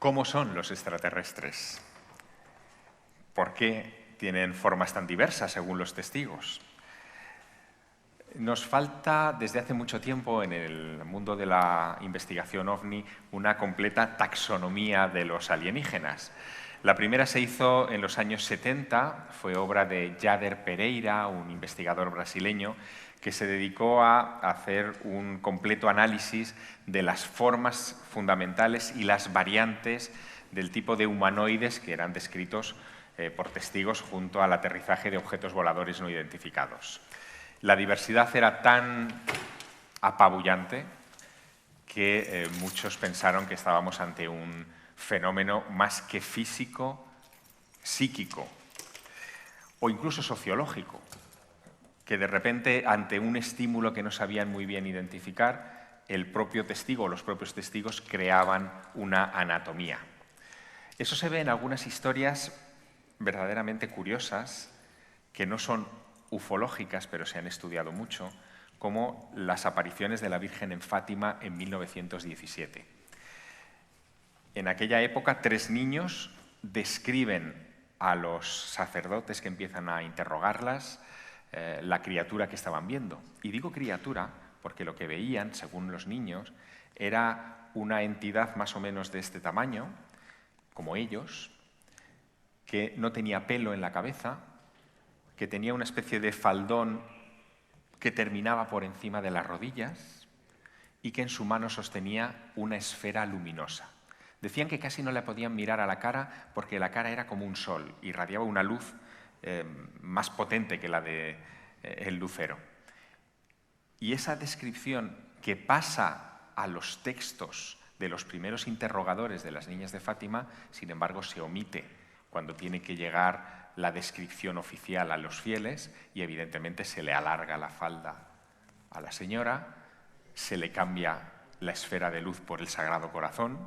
¿Cómo son los extraterrestres? ¿Por qué tienen formas tan diversas según los testigos? Nos falta desde hace mucho tiempo en el mundo de la investigación OVNI una completa taxonomía de los alienígenas. La primera se hizo en los años 70, fue obra de Jader Pereira, un investigador brasileño, que se dedicó a hacer un completo análisis de las formas fundamentales y las variantes del tipo de humanoides que eran descritos por testigos junto al aterrizaje de objetos voladores no identificados. La diversidad era tan apabullante que muchos pensaron que estábamos ante un fenómeno más que físico, psíquico o incluso sociológico, que de repente, ante un estímulo que no sabían muy bien identificar, el propio testigo o los propios testigos creaban una anatomía. Eso se ve en algunas historias verdaderamente curiosas, que no son ufológicas, pero se han estudiado mucho, como las apariciones de la Virgen en Fátima en 1917. En aquella época, 3 niños describen a los sacerdotes que empiezan a interrogarlas la criatura que estaban viendo. Y digo criatura porque lo que veían, según los niños, era una entidad más o menos de este tamaño, como ellos, que no tenía pelo en la cabeza, que tenía una especie de faldón que terminaba por encima de las rodillas y que en su mano sostenía una esfera luminosa. Decían que casi no le podían mirar a la cara porque la cara era como un sol, irradiaba una luz más potente que la del lucero. Y esa descripción que pasa a los textos de los primeros interrogadores de las niñas de Fátima, sin embargo, se omite cuando tiene que llegar la descripción oficial a los fieles y evidentemente se le alarga la falda a la señora, se le cambia la esfera de luz por el Sagrado Corazón,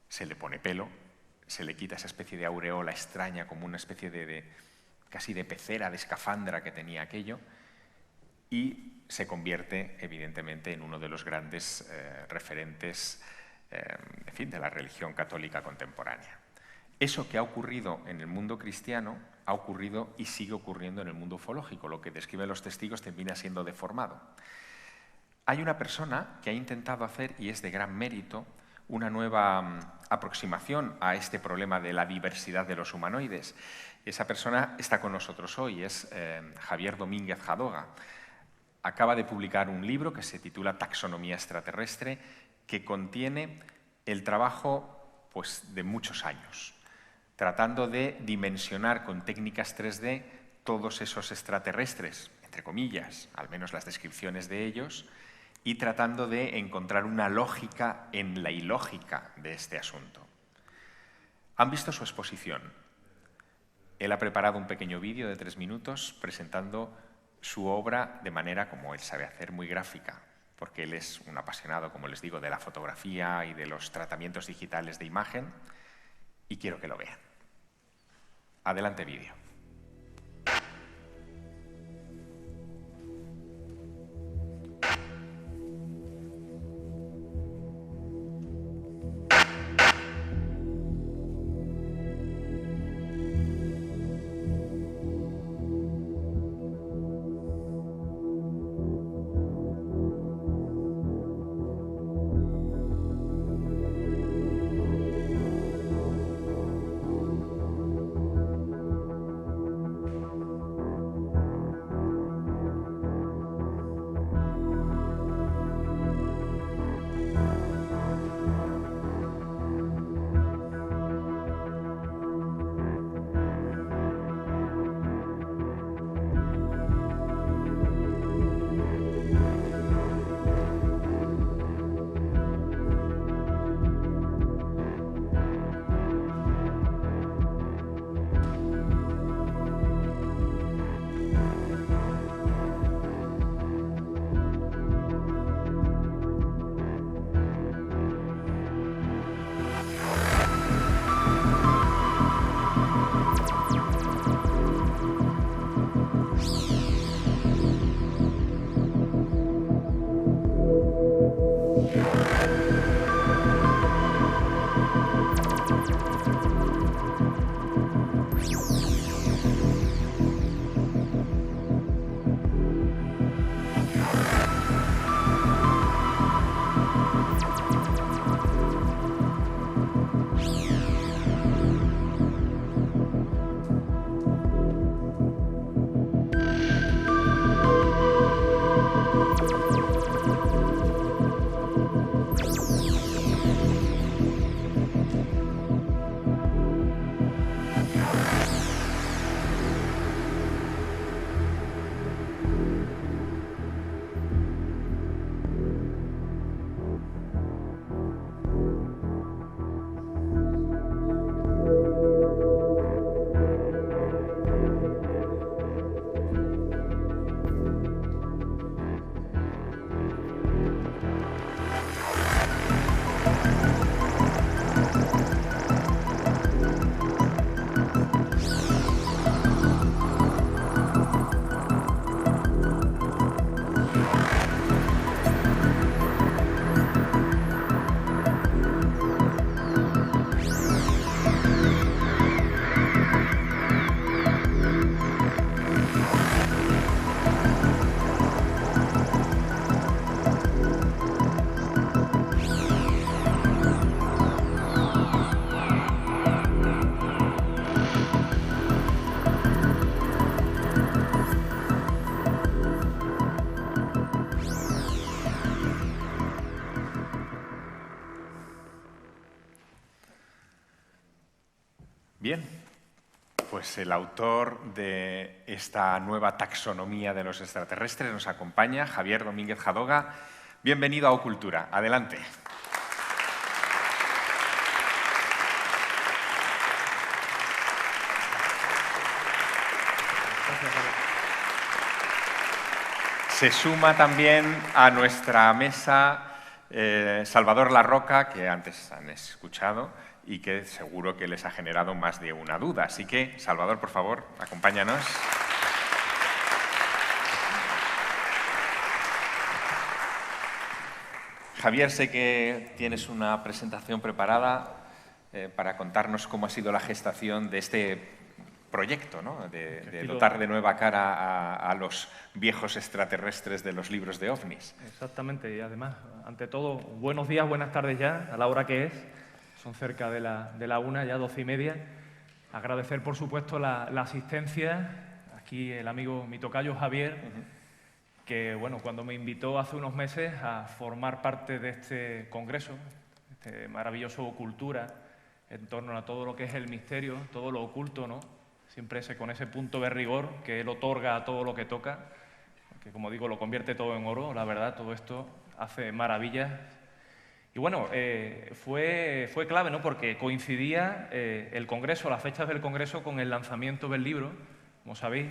se le pone pelo, se le quita esa especie de aureola extraña como una especie casi de pecera, de escafandra que tenía aquello, y se convierte evidentemente en uno de los grandes referentes en fin, de la religión católica contemporánea. Eso que ha ocurrido en el mundo cristiano ha ocurrido y sigue ocurriendo en el mundo ufológico. Lo que describen los testigos termina siendo deformado. Hay una persona que ha intentado hacer, y es de gran mérito, una nueva aproximación a este problema de la diversidad de los humanoides. Esa persona está con nosotros hoy, es Javier Domínguez Jadoga. Acaba de publicar un libro que se titula Taxonomía extraterrestre, que contiene el trabajo de muchos años, tratando de dimensionar con técnicas 3D todos esos extraterrestres, entre comillas, al menos las descripciones de ellos, y tratando de encontrar una lógica en la ilógica de este asunto. Han visto su exposición. Él ha preparado un pequeño vídeo de 3 minutos presentando su obra de manera, como él sabe hacer, muy gráfica, porque él es un apasionado, como les digo, de la fotografía y de los tratamientos digitales de imagen, y quiero que lo vean. Adelante, vídeo. Bien, pues el autor de esta nueva taxonomía de los extraterrestres nos acompaña, Javier Domínguez Jadoga. Bienvenido a Ocultura. Adelante. Se suma también a nuestra mesa Salvador Larroca, que antes han escuchado y que seguro que les ha generado más de una duda. Así que, Salvador, por favor, acompáñanos. Javier, sé que tienes una presentación preparada para contarnos cómo ha sido la gestación de este proyecto, ¿no? de dotar de nueva cara a los viejos extraterrestres de los libros de ovnis. Exactamente, y además, ante todo, buenos días, buenas tardes ya, a la hora que es. Son cerca de la 1, ya 12:30. Agradecer, por supuesto, la asistencia. Aquí el amigo, mi tocayo Javier, que bueno, cuando me invitó hace unos meses a formar parte de este congreso, este maravilloso Ocultura, en torno a todo lo que es el misterio, todo lo oculto, ¿no? Siempre con ese punto de rigor que él otorga a todo lo que toca, que como digo, lo convierte todo en oro, la verdad, todo esto hace maravillas. Y bueno, fue clave, ¿no? Porque coincidía el congreso, las fechas del congreso con el lanzamiento del libro, como sabéis,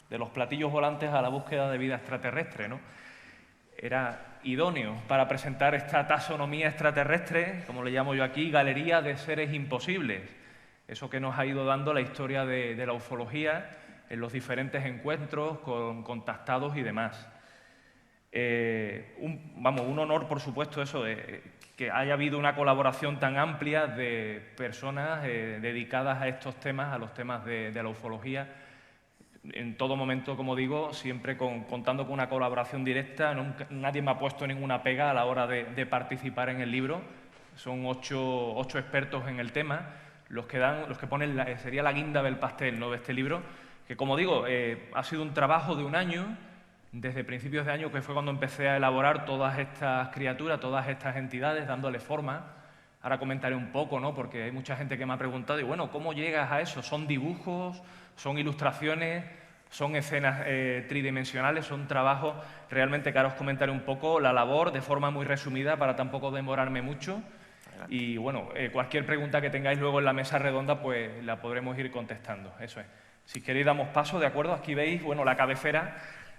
de los platillos volantes a la búsqueda de vida extraterrestre, ¿no? Era idóneo para presentar esta taxonomía extraterrestre, como le llamo yo aquí, galería de seres imposibles. Eso que nos ha ido dando la historia de la ufología en los diferentes encuentros con contactados y demás. Un honor, por supuesto, eso de que haya habido una colaboración tan amplia de personas dedicadas a estos temas, a los temas de la ufología. En todo momento, como digo, siempre contando con una colaboración directa. Nadie me ha puesto ninguna pega a la hora de participar en el libro. Son ocho expertos en el tema. Los que ponen sería la guinda del pastel, ¿no?, de este libro, que, como digo, ha sido un trabajo de un año, desde principios de año, que fue cuando empecé a elaborar todas estas criaturas, todas estas entidades, dándole forma. Ahora comentaré un poco, ¿no?, porque hay mucha gente que me ha preguntado, y bueno, ¿cómo llegas a eso? ¿Son dibujos? ¿Son ilustraciones? ¿Son escenas tridimensionales? Son trabajos realmente que ahora os comentaré un poco la labor de forma muy resumida para tampoco demorarme mucho. Y bueno, cualquier pregunta que tengáis luego en la mesa redonda, pues la podremos ir contestando. Eso es. Si queréis damos paso, ¿de acuerdo? Aquí veis, bueno, la cabecera.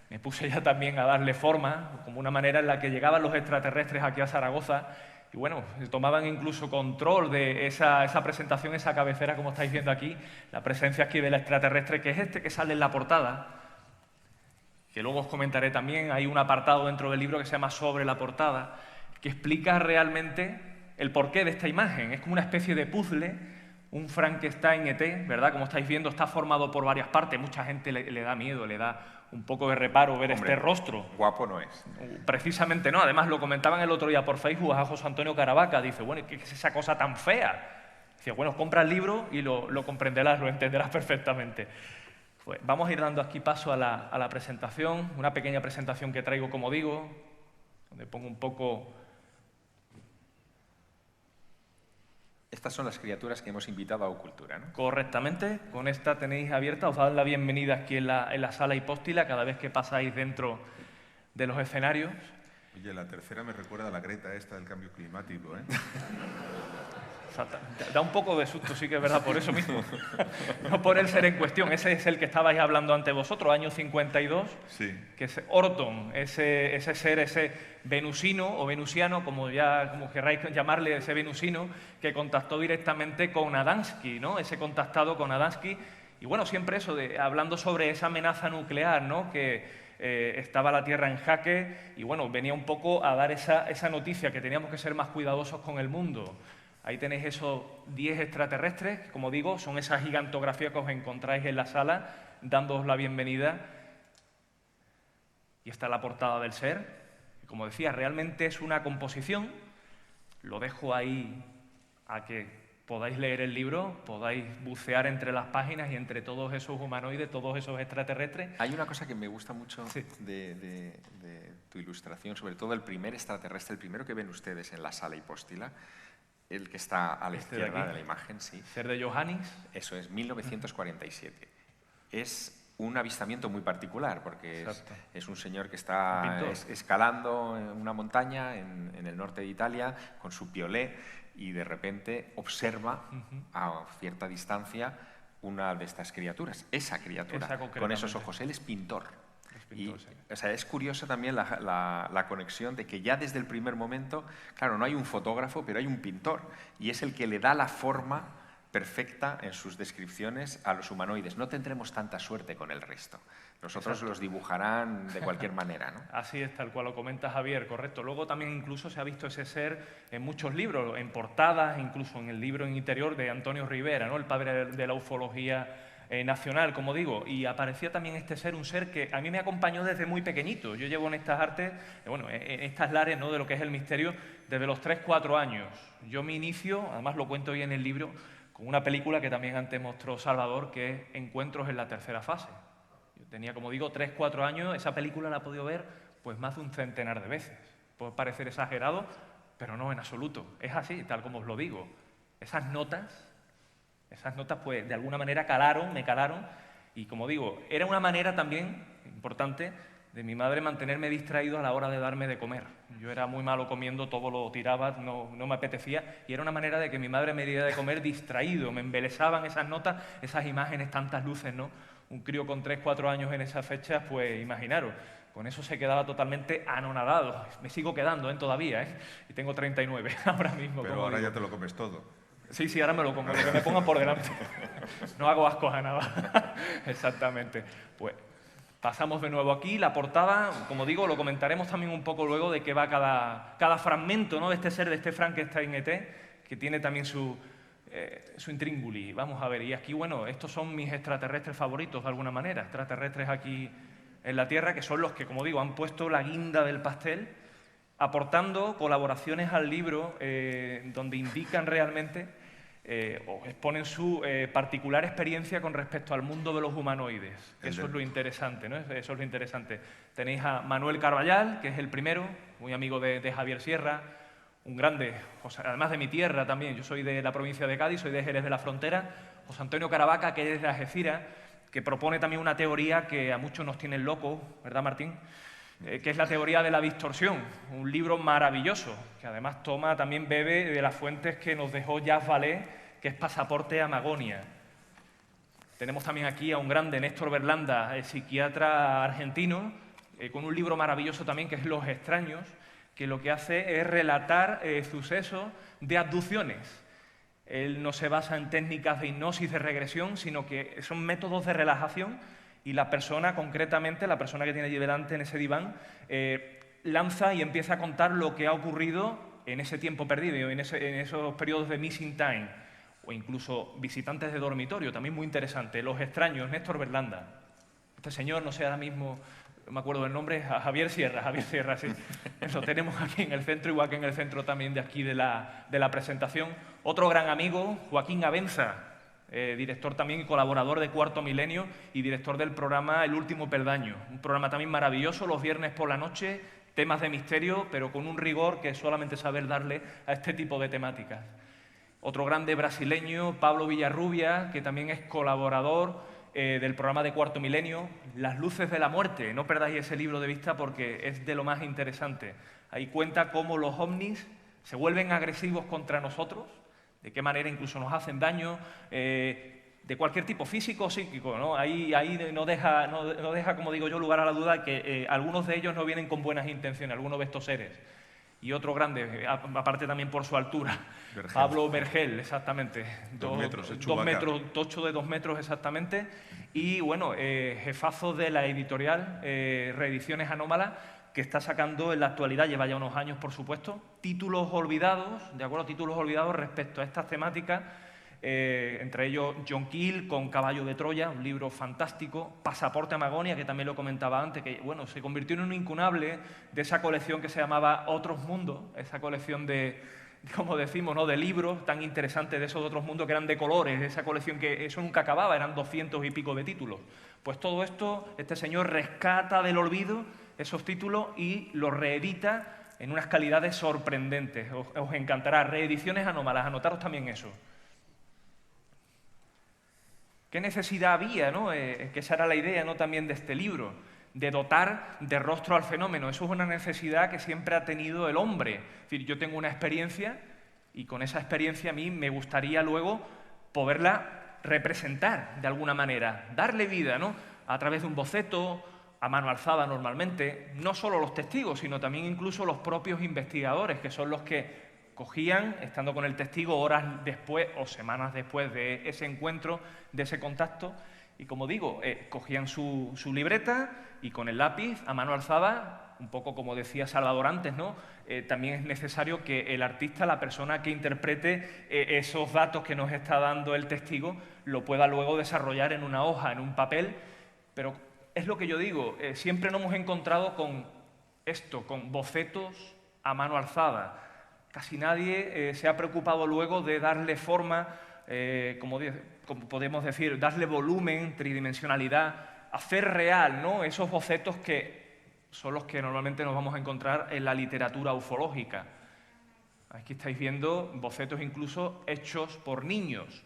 Me puse ya también a darle forma, como una manera en la que llegaban los extraterrestres aquí a Zaragoza. Y bueno, tomaban incluso control de esa presentación, esa cabecera, como estáis viendo aquí, la presencia aquí del extraterrestre, que es este que sale en la portada, que luego os comentaré también. Hay un apartado dentro del libro que se llama Sobre la portada, que explica realmente el porqué de esta imagen. Es como una especie de puzzle, un Frankenstein ET, ¿verdad? Como estáis viendo, está formado por varias partes. Mucha gente le da miedo, le da un poco de reparo ver este rostro. Guapo no es. Precisamente no. Además, lo comentaban el otro día por Facebook a José Antonio Caravaca. Dice, bueno, ¿qué es esa cosa tan fea? Dice, bueno, compra el libro y lo comprenderás, lo entenderás perfectamente. Pues vamos a ir dando aquí paso a la presentación, una pequeña presentación que traigo, como digo, donde pongo un poco... Estas son las criaturas que hemos invitado a Ocultura, ¿no? Correctamente. Con esta tenéis abierta, os dan la bienvenida aquí en la sala hipóstila cada vez que pasáis dentro de los escenarios. Oye, la tercera me recuerda a la Greta esta del cambio climático, ¿eh? Da un poco de susto, sí que es verdad, por eso mismo. No por el ser en cuestión. Ese es el que estabais hablando ante vosotros, año 52, sí. Que es Orton, ese ser, ese venusino o venusiano, como queráis llamarle, ese venusino, que contactó directamente con Adamski, ¿no? Ese contactado con Adamski. Y bueno, siempre eso, hablando sobre esa amenaza nuclear, ¿no?, que estaba la Tierra en jaque, y bueno, venía un poco a dar esa noticia, que teníamos que ser más cuidadosos con el mundo. Ahí tenéis esos 10 extraterrestres, que, como digo, son esa gigantografía que os encontráis en la sala, dándoos la bienvenida. Y está la portada del ser, que, como decía, realmente es una composición. Lo dejo ahí a que podáis leer el libro, podáis bucear entre las páginas y entre todos esos humanoides, todos esos extraterrestres. Hay una cosa que me gusta mucho sí. de tu ilustración, sobre todo el primer extraterrestre, el primero que ven ustedes en la sala hipóstila. El que está a la Este de izquierda aquí. de la imagen, sí. Ser de Johannis. Eso es, 1947. Es un avistamiento muy particular porque Exacto. es un señor que Un está pintor. escalando en una montaña en el norte de Italia con su piolé y de repente observa a cierta distancia una de estas criaturas, esa criatura, Esa con esos concretamente. ojos. Él es pintor. Es pintor, Y, sí. o sea, es curiosa también la conexión de que ya desde el primer momento, claro, no hay un fotógrafo, pero hay un pintor, y es el que le da la forma perfecta en sus descripciones a los humanoides. No tendremos tanta suerte con el resto. Los otros Exacto. los dibujarán de cualquier manera, ¿no? Así es, tal cual lo comenta Javier, correcto. Luego también incluso se ha visto ese ser en muchos libros, en portadas, incluso en el libro en interior de Antonio Rivera, ¿no? El padre de la ufología nacional, como digo, y aparecía también este ser, un ser que a mí me acompañó desde muy pequeñito. Yo llevo en estas artes, bueno, en estas lares, ¿no?, de lo que es el misterio, desde los 3, 4 años. Yo mi inicio, además lo cuento hoy en el libro, con una película que también antes mostró Salvador, que es Encuentros en la tercera fase. Yo tenía, como digo, 3, 4 años, esa película la he podido ver pues más de un centenar de veces. Puede parecer exagerado, pero no en absoluto. Es así, tal como os lo digo. Esas notas pues de alguna manera me calaron, y como digo, era una manera también importante de mi madre mantenerme distraído a la hora de darme de comer. Yo era muy malo comiendo, todo lo tiraba, no me apetecía, y era una manera de que mi madre me diera de comer distraído, me embelesaban esas notas, esas imágenes, tantas luces, ¿no? Un crío con 3, 4 años en esas fechas, pues imaginaros, con eso se quedaba totalmente anonadado. Me sigo quedando todavía, ¿eh? Y tengo 39 ahora mismo. Pero como ahora digo. ya te lo comes todo. Sí, ahora me lo como, lo que me pongan por delante. No hago ascos a nada. Exactamente. Pues pasamos de nuevo aquí. La portada, como digo, lo comentaremos también un poco luego de qué va cada fragmento, ¿no?, de este ser, de este Frankenstein ET, que tiene también su intríngulis. Vamos a ver, y aquí, bueno, estos son mis extraterrestres favoritos, de alguna manera. Extraterrestres aquí en la Tierra, que son los que, como digo, han puesto la guinda del pastel, aportando colaboraciones al libro donde indican realmente o exponen su particular experiencia con respecto al mundo de los humanoides. Eso es lo interesante, ¿no? Eso es lo interesante. Tenéis a Manuel Carballal, que es el primero, muy amigo de Javier Sierra, un grande, además de mi tierra también. Yo soy de la provincia de Cádiz, soy de Jerez de la Frontera. José Antonio Caravaca, que es de Algeciras, que propone también una teoría que a muchos nos tiene locos, ¿verdad, Martín?, que es la teoría de la distorsión, un libro maravilloso, que además también bebe de las fuentes que nos dejó Jacques Vallée, que es Pasaporte a Magonia. Tenemos también aquí a un grande, Néstor Berlanda, psiquiatra argentino, con un libro maravilloso también, que es Los extraños, que lo que hace es relatar sucesos de abducciones. Él no se basa en técnicas de hipnosis, de regresión, sino que son métodos de relajación. Y la persona, concretamente, la persona que tiene allí delante en ese diván, lanza y empieza a contar lo que ha ocurrido en ese tiempo perdido, en esos periodos de missing time, o incluso visitantes de dormitorio, también muy interesante. Los extraños, Néstor Berlanda. Este señor, no sé ahora mismo, no me acuerdo del nombre, Javier Sierra, sí. Lo tenemos aquí en el centro, igual que en el centro también de aquí de la presentación. Otro gran amigo, Joaquín Abenza, director también y colaborador de Cuarto Milenio y director del programa El Último Peldaño. Un programa también maravilloso, los viernes por la noche, temas de misterio, pero con un rigor que solamente saber darle a este tipo de temáticas. Otro grande brasileño, Pablo Villarrubia, que también es colaborador del programa de Cuarto Milenio, Las luces de la muerte. No perdáis ese libro de vista porque es de lo más interesante. Ahí cuenta cómo los ovnis se vuelven agresivos contra nosotros, de qué manera incluso nos hacen daño, de cualquier tipo, físico o psíquico, ¿no? Ahí no deja, como digo yo, lugar a la duda que algunos de ellos no vienen con buenas intenciones, algunos de estos seres. Y otro grande, aparte también por su altura, Vergel. Pablo Vergel, exactamente. 2 metros, el 2 metros, Chewbacca. tocho de 2 metros exactamente. Y bueno, jefazo de la editorial Reediciones Anómalas, que está sacando en la actualidad, lleva ya unos años, por supuesto, títulos olvidados, ¿de acuerdo? Títulos olvidados respecto a estas temáticas, entre ellos John Keel con Caballo de Troya, un libro fantástico, Pasaporte a Magonia, que también lo comentaba antes, que bueno, se convirtió en un incunable de esa colección que se llamaba Otros Mundos, esa colección de, como decimos, ¿no?, de libros tan interesantes de esos otros mundos que eran de colores, esa colección que eso nunca acababa, eran 200 y pico de títulos. Pues todo esto, este señor rescata del olvido esos títulos y los reedita en unas calidades sorprendentes. Os encantará. Reediciones anómalas, anotaros también eso. ¿Qué necesidad había, ¿no? Que esa era la idea, ¿no?, también de este libro, de dotar de rostro al fenómeno. Eso es una necesidad que siempre ha tenido el hombre. Es decir, yo tengo una experiencia y con esa experiencia a mí me gustaría luego poderla representar de alguna manera, darle vida, ¿no?, a través de un boceto, a mano alzada normalmente, no solo los testigos, sino también incluso los propios investigadores, que son los que cogían, estando con el testigo horas después o semanas después de ese encuentro, de ese contacto, y como digo, cogían su libreta y con el lápiz a mano alzada, un poco como decía Salvador antes, ¿no? También es necesario que el artista, la persona que interprete esos datos que nos está dando el testigo, lo pueda luego desarrollar en una hoja, en un papel, pero es lo que yo digo, siempre nos hemos encontrado con esto, con bocetos a mano alzada. Casi nadie se ha preocupado luego de darle forma, como podemos decir, darle volumen, tridimensionalidad, hacer real, ¿no?, esos bocetos que son los que normalmente nos vamos a encontrar en la literatura ufológica. Aquí estáis viendo bocetos incluso hechos por niños.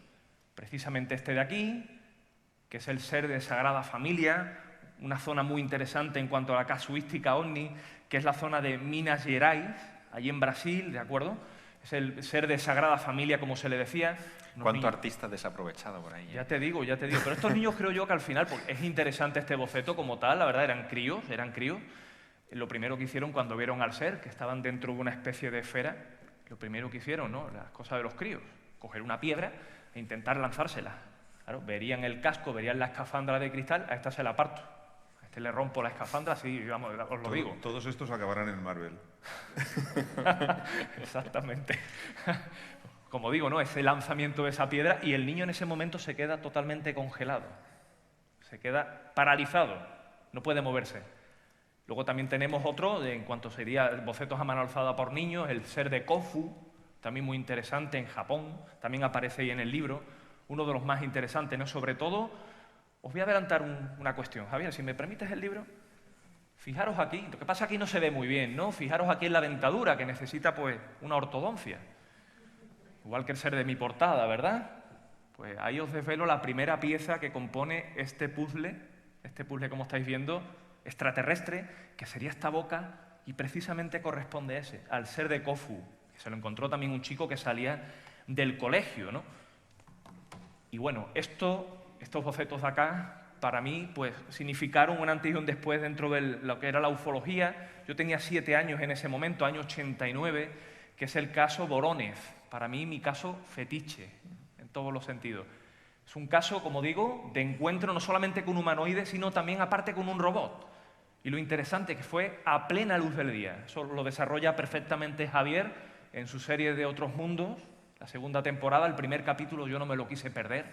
Precisamente este de aquí, que es el ser de Sagrada Familia, una zona muy interesante en cuanto a la casuística ovni, que es la zona de Minas Gerais, allí en Brasil, ¿de acuerdo? Es el ser de Sagrada Familia, como se le decía. ¿Cuánto artista desaprovechado por ahí? Ya te digo. Pero estos niños creo yo que al final, porque es interesante este boceto como tal, la verdad, eran críos. Lo primero que hicieron cuando vieron al ser, que estaban dentro de una especie de esfera, lo primero que hicieron, ¿no?, las cosas de los críos, coger una piedra e intentar lanzársela. Claro, verían el casco, verían la escafandra de cristal, a esta se la parto. A este le rompo la escafandra, sí, vamos, os lo digo. Todos estos acabarán en Marvel. Exactamente. Como digo, ¿no?, ese lanzamiento de esa piedra y el niño en ese momento se queda totalmente congelado. Se queda paralizado, no puede moverse. Luego también tenemos otro, en cuanto sería bocetos a mano alzada por niños, el ser de Kofu, también muy interesante en Japón, también aparece ahí en el libro, uno de los más interesantes, ¿no? Sobre todo, os voy a adelantar una cuestión. Javier, si me permites el libro, fijaros aquí, lo que pasa aquí no se ve muy bien, ¿no? Fijaros aquí en la dentadura, que necesita pues una ortodoncia. Igual que el ser de mi portada, ¿verdad? Pues ahí os desvelo la primera pieza que compone este puzzle como estáis viendo, extraterrestre, que sería esta boca, y precisamente corresponde al ser de Kofu, que se lo encontró también un chico que salía del colegio, ¿no? Y bueno, estos bocetos de acá, para mí, pues significaron un antes y un después dentro de lo que era la ufología. Yo tenía 7 años en ese momento, año 89, que es el caso Vorónezh. Para mí, mi caso fetiche, en todos los sentidos. Es un caso, como digo, de encuentro no solamente con humanoides, sino también aparte con un robot. Y lo interesante que fue a plena luz del día. Eso lo desarrolla perfectamente Javier en su serie de Otros Mundos, la segunda temporada. El primer capítulo yo no me lo quise perder,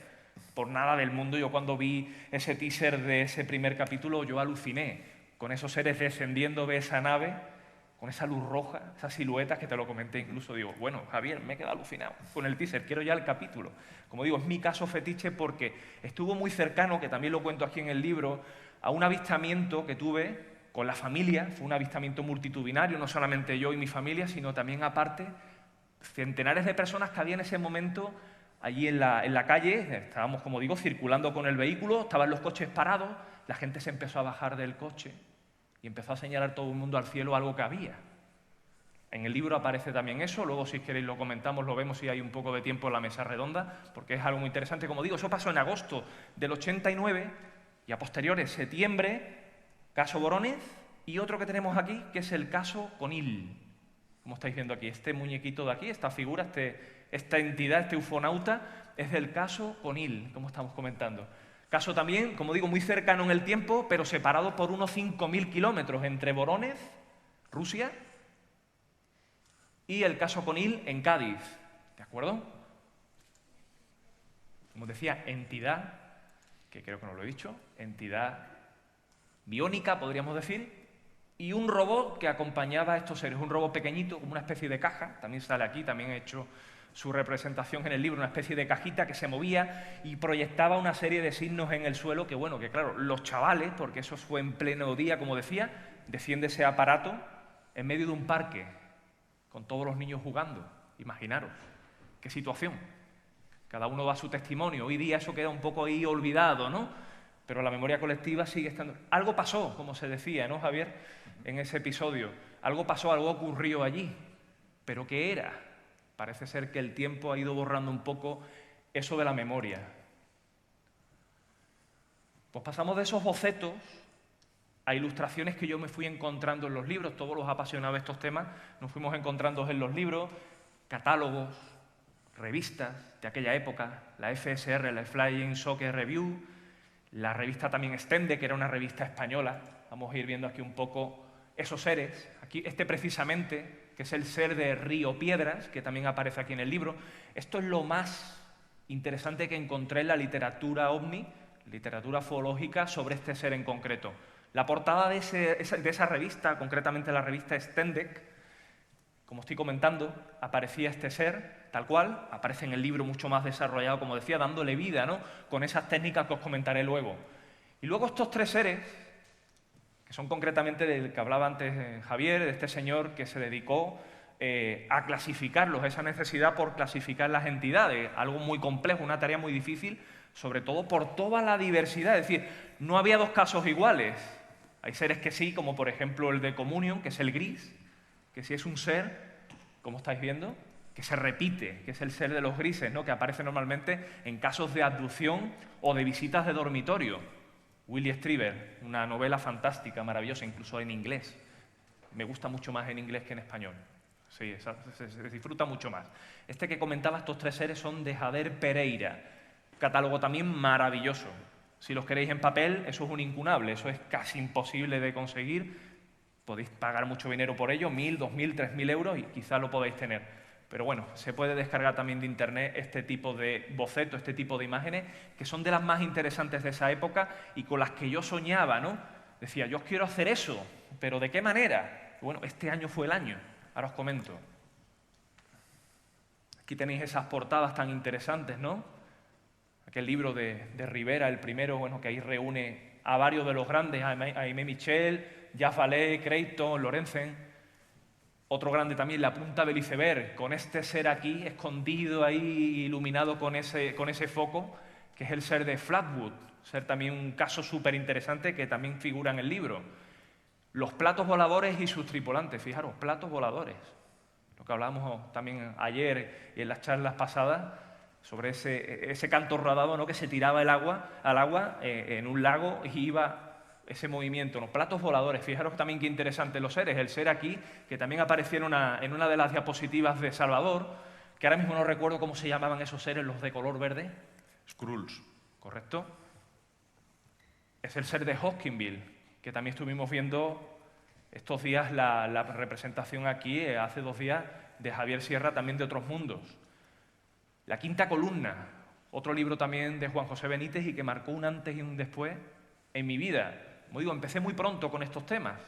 por nada del mundo. Yo cuando vi ese teaser de ese primer capítulo, yo aluciné con esos seres descendiendo de esa nave, con esa luz roja, esas siluetas que te lo comenté incluso. Digo, bueno, Javier, me he quedado alucinado con el teaser, quiero ya el capítulo. Como digo, es mi caso fetiche porque estuvo muy cercano, que también lo cuento aquí en el libro, a un avistamiento que tuve con la familia. Fue un avistamiento multitudinario, no solamente yo y mi familia, sino también aparte centenares de personas que había en ese momento allí en la calle. Estábamos, como digo, circulando con el vehículo, estaban los coches parados, la gente se empezó a bajar del coche y empezó a señalar todo el mundo al cielo algo que había. En el libro aparece también eso, luego si queréis lo comentamos, lo vemos si hay un poco de tiempo en la mesa redonda, porque es algo muy interesante. Como digo, eso pasó en agosto del 89 y a posteriores, septiembre, caso Vorónezh, y otro que tenemos aquí, que es el caso Conil. Como estáis viendo aquí, este muñequito de aquí, esta figura, esta entidad, este ufonauta, es del caso Conil, como estamos comentando. Caso también, como digo, muy cercano en el tiempo, pero separado por unos 5.000 kilómetros entre Vorónezh, Rusia, y el caso Conil en Cádiz, ¿de acuerdo? Como decía, entidad, que creo que no lo he dicho, entidad biónica, podríamos decir, y un robot que acompañaba a estos seres, un robot pequeñito, como una especie de caja, también sale aquí, también he hecho su representación en el libro, una especie de cajita que se movía y proyectaba una serie de signos en el suelo que, bueno, que claro, los chavales, porque eso fue en pleno día, como decía, desciende ese aparato en medio de un parque, con todos los niños jugando. Imaginaros, qué situación. Cada uno da su testimonio. Hoy día eso queda un poco ahí olvidado, ¿no? Pero la memoria colectiva sigue estando. Algo pasó, como se decía, ¿no, Javier? En ese episodio. Algo pasó, algo ocurrió allí. ¿Pero qué era? Parece ser que el tiempo ha ido borrando un poco eso de la memoria. Pues pasamos de esos bocetos a ilustraciones que yo me fui encontrando en los libros. Todos los apasionados de estos temas nos fuimos encontrando en los libros, catálogos, revistas de aquella época, la FSR, la Flying Soccer Review, la revista también Stende, que era una revista española. Vamos a ir viendo aquí un poco esos seres. Aquí, este precisamente, que es el ser de Río Piedras, que también aparece aquí en el libro. Esto es lo más interesante que encontré en la literatura ovni, literatura ufológica, sobre este ser en concreto. La portada de esa revista, concretamente la revista Stendek, como estoy comentando, aparecía este ser, tal cual, aparece en el libro mucho más desarrollado, como decía, dándole vida, ¿no? Con esas técnicas que os comentaré luego. Y luego estos tres seres, que son concretamente del que hablaba antes Javier, de este señor que se dedicó a clasificarlos, esa necesidad por clasificar las entidades, algo muy complejo, una tarea muy difícil, sobre todo por toda la diversidad. Es decir, no había dos casos iguales. Hay seres que sí, como por ejemplo el de Communion, que es el gris, que sí es un ser, como estáis viendo, que se repite, que es el ser de los grises, ¿no? Que aparece normalmente en casos de abducción o de visitas de dormitorio. Willy Strieber, una novela fantástica, maravillosa, incluso en inglés. Me gusta mucho más en inglés que en español. Sí, se disfruta mucho más. Este que comentaba, estos tres seres son de Jader Pereira. Catálogo también maravilloso. Si los queréis en papel, eso es un incunable, eso es casi imposible de conseguir. Podéis pagar mucho dinero por ello, 1.000, 2.000, 3.000 euros y quizás lo podáis tener. Pero bueno, se puede descargar también de internet este tipo de bocetos, este tipo de imágenes, que son de las más interesantes de esa época y con las que yo soñaba, ¿no? Decía, yo quiero hacer eso, pero ¿de qué manera? Bueno, este año fue el año, ahora os comento. Aquí tenéis esas portadas tan interesantes, ¿no? Aquel libro de Rivera, el primero, bueno, que ahí reúne a varios de los grandes, a Aimé Michel, Jacques Vallée, Creighton, Lorenzen. Otro grande también, La punta del iceberg, con este ser aquí, escondido ahí, iluminado con ese foco, que es el ser de Flatwood, ser también un caso súper interesante que también figura en el libro. Los platos voladores y sus tripulantes, fijaros, platos voladores. Lo que hablábamos también ayer y en las charlas pasadas, sobre ese canto rodado, ¿no? Que se tiraba al agua en un lago y iba ese movimiento, los platos voladores. Fijaros también qué interesante los seres. El ser aquí, que también apareció en una de las diapositivas de Salvador, que ahora mismo no recuerdo cómo se llamaban esos seres, los de color verde. Skrulls. Correcto. Es el ser de Hoskinville, que también estuvimos viendo estos días la representación aquí, hace 2 días, de Javier Sierra, también de Otros Mundos. La quinta columna, otro libro también de Juan José Benítez y que marcó un antes y un después en mi vida. Como digo, empecé muy pronto con estos temas.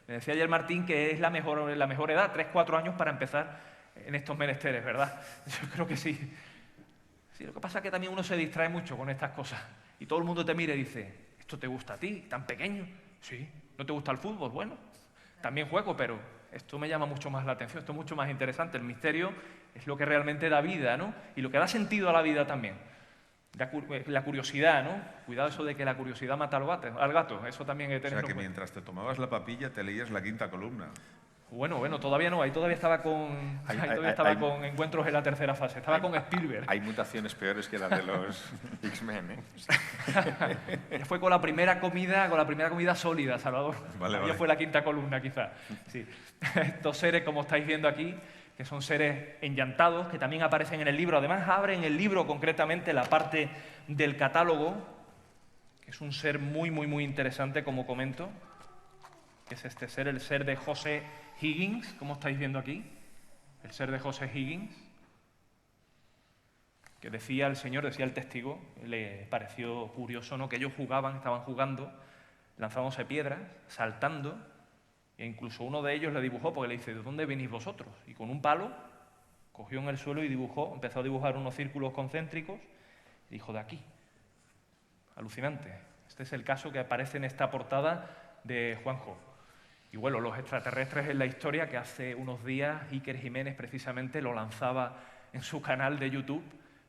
Me decía ayer Martín que es la mejor edad, 3-4 años para empezar en estos menesteres, ¿verdad? Yo creo que sí. Sí, lo que pasa es que también uno se distrae mucho con estas cosas y todo el mundo te mira y dice, ¿esto te gusta a ti, tan pequeño? Sí. ¿No te gusta el fútbol? Bueno, también juego, pero esto me llama mucho más la atención, esto es mucho más interesante. El misterio es lo que realmente da vida, ¿no? Y lo que da sentido a la vida también. La curiosidad, ¿no? Cuidado eso de que la curiosidad mata al gato, eso también he tenido. O sea, que mientras te tomabas la papilla te leías la quinta columna. Bueno, todavía no, ahí todavía estaba con con encuentros en la tercera fase, estaba con Spielberg. Hay mutaciones peores que las de los X-Men, ¿eh? Fue con la primera comida sólida, Salvador. Vale. Fue la quinta columna, quizás. Sí. Estos seres, como estáis viendo aquí, que son seres enllantados, que también aparecen en el libro. Además, abren el libro concretamente la parte del catálogo, que es un ser muy, muy, muy interesante, como comento, que es este ser, el ser de José Higgins, como estáis viendo aquí, el ser de José Higgins, que decía el señor, decía el testigo, le pareció curioso, ¿no? Que ellos estaban jugando, lanzándose piedras, saltando, e incluso uno de ellos le dibujó, porque le dice, ¿de dónde venís vosotros? Y con un palo cogió en el suelo y empezó a dibujar unos círculos concéntricos y dijo, de aquí. Alucinante. Este es el caso que aparece en esta portada de Juanjo. Y bueno, los extraterrestres en la historia, que hace unos días Iker Jiménez precisamente lo lanzaba en su canal de YouTube,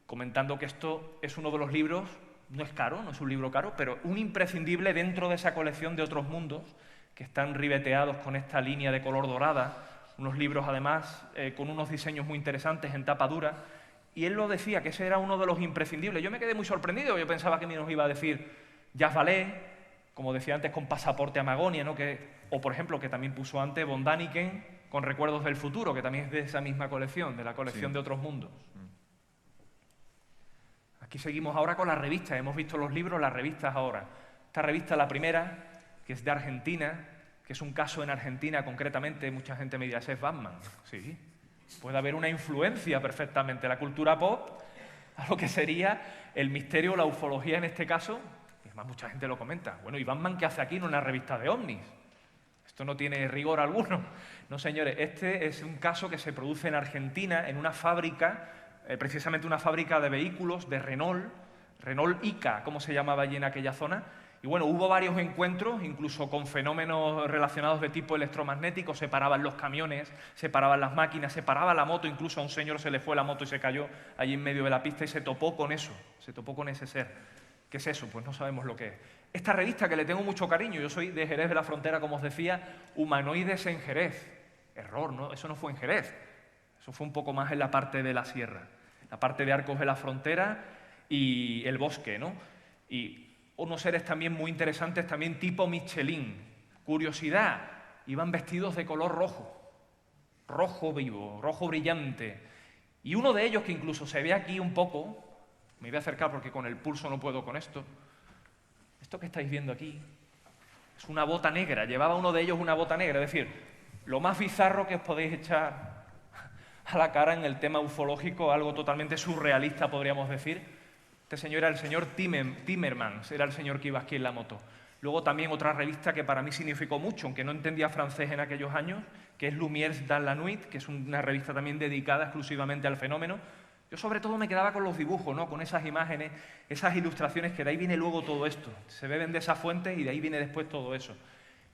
comentando que esto es uno de los libros, no es caro, no es un libro caro, pero un imprescindible dentro de esa colección de otros mundos que están ribeteados con esta línea de color dorada, unos libros además con unos diseños muy interesantes en tapa dura, y él lo decía, que ese era uno de los imprescindibles. Yo me quedé muy sorprendido, yo pensaba que nos iba a decir Jacques Vallée, como decía antes, con Pasaporte a Magonia, ¿no? O por ejemplo, que también puso antes von Däniken con Recuerdos del Futuro, que también es de esa misma colección, de la colección de otros mundos. Aquí seguimos ahora con las revistas, hemos visto los libros, las revistas ahora. Esta revista, la primera, que es de Argentina, que es un caso en Argentina concretamente, mucha gente me dirá, ¿es Batman? Sí, puede haber una influencia perfectamente de la cultura pop a lo que sería el misterio, la ufología en este caso. Y además mucha gente lo comenta. Bueno, ¿y Batman qué hace aquí en una revista de ovnis? Esto no tiene rigor alguno. No, señores, este es un caso que se produce en Argentina, en una fábrica, precisamente una fábrica de vehículos de Renault, Renault ICA, como se llamaba allí en aquella zona. Y bueno, hubo varios encuentros, incluso con fenómenos relacionados de tipo electromagnético, se paraban los camiones, se paraban las máquinas, se paraba la moto, incluso a un señor se le fue la moto y se cayó allí en medio de la pista y se topó con eso, se topó con ese ser. ¿Qué es eso? Pues no sabemos lo que es. Esta revista, que le tengo mucho cariño, yo soy de Jerez de la Frontera, como os decía, Humanoides en Jerez. Error, ¿no? Eso no fue en Jerez, eso fue un poco más en la parte de la sierra, la parte de Arcos de la Frontera y el bosque, ¿no? Y unos seres también muy interesantes, también tipo Michelin. Curiosidad, iban vestidos de color rojo, rojo vivo, rojo brillante. Y uno de ellos, que incluso se ve aquí un poco, me voy a acercar porque con el pulso no puedo con esto. Esto que estáis viendo aquí es una bota negra, llevaba uno de ellos una bota negra, es decir, lo más bizarro que os podéis echar a la cara en el tema ufológico, algo totalmente surrealista, podríamos decir. Este señor era el señor Timmermans, era el señor que iba aquí en la moto. Luego también otra revista que para mí significó mucho, aunque no entendía francés en aquellos años, que es Lumières dans la nuit, que es una revista también dedicada exclusivamente al fenómeno. Yo sobre todo me quedaba con los dibujos, ¿no? Con esas imágenes, esas ilustraciones, que de ahí viene luego todo esto. Se beben de esas fuentes y de ahí viene después todo eso.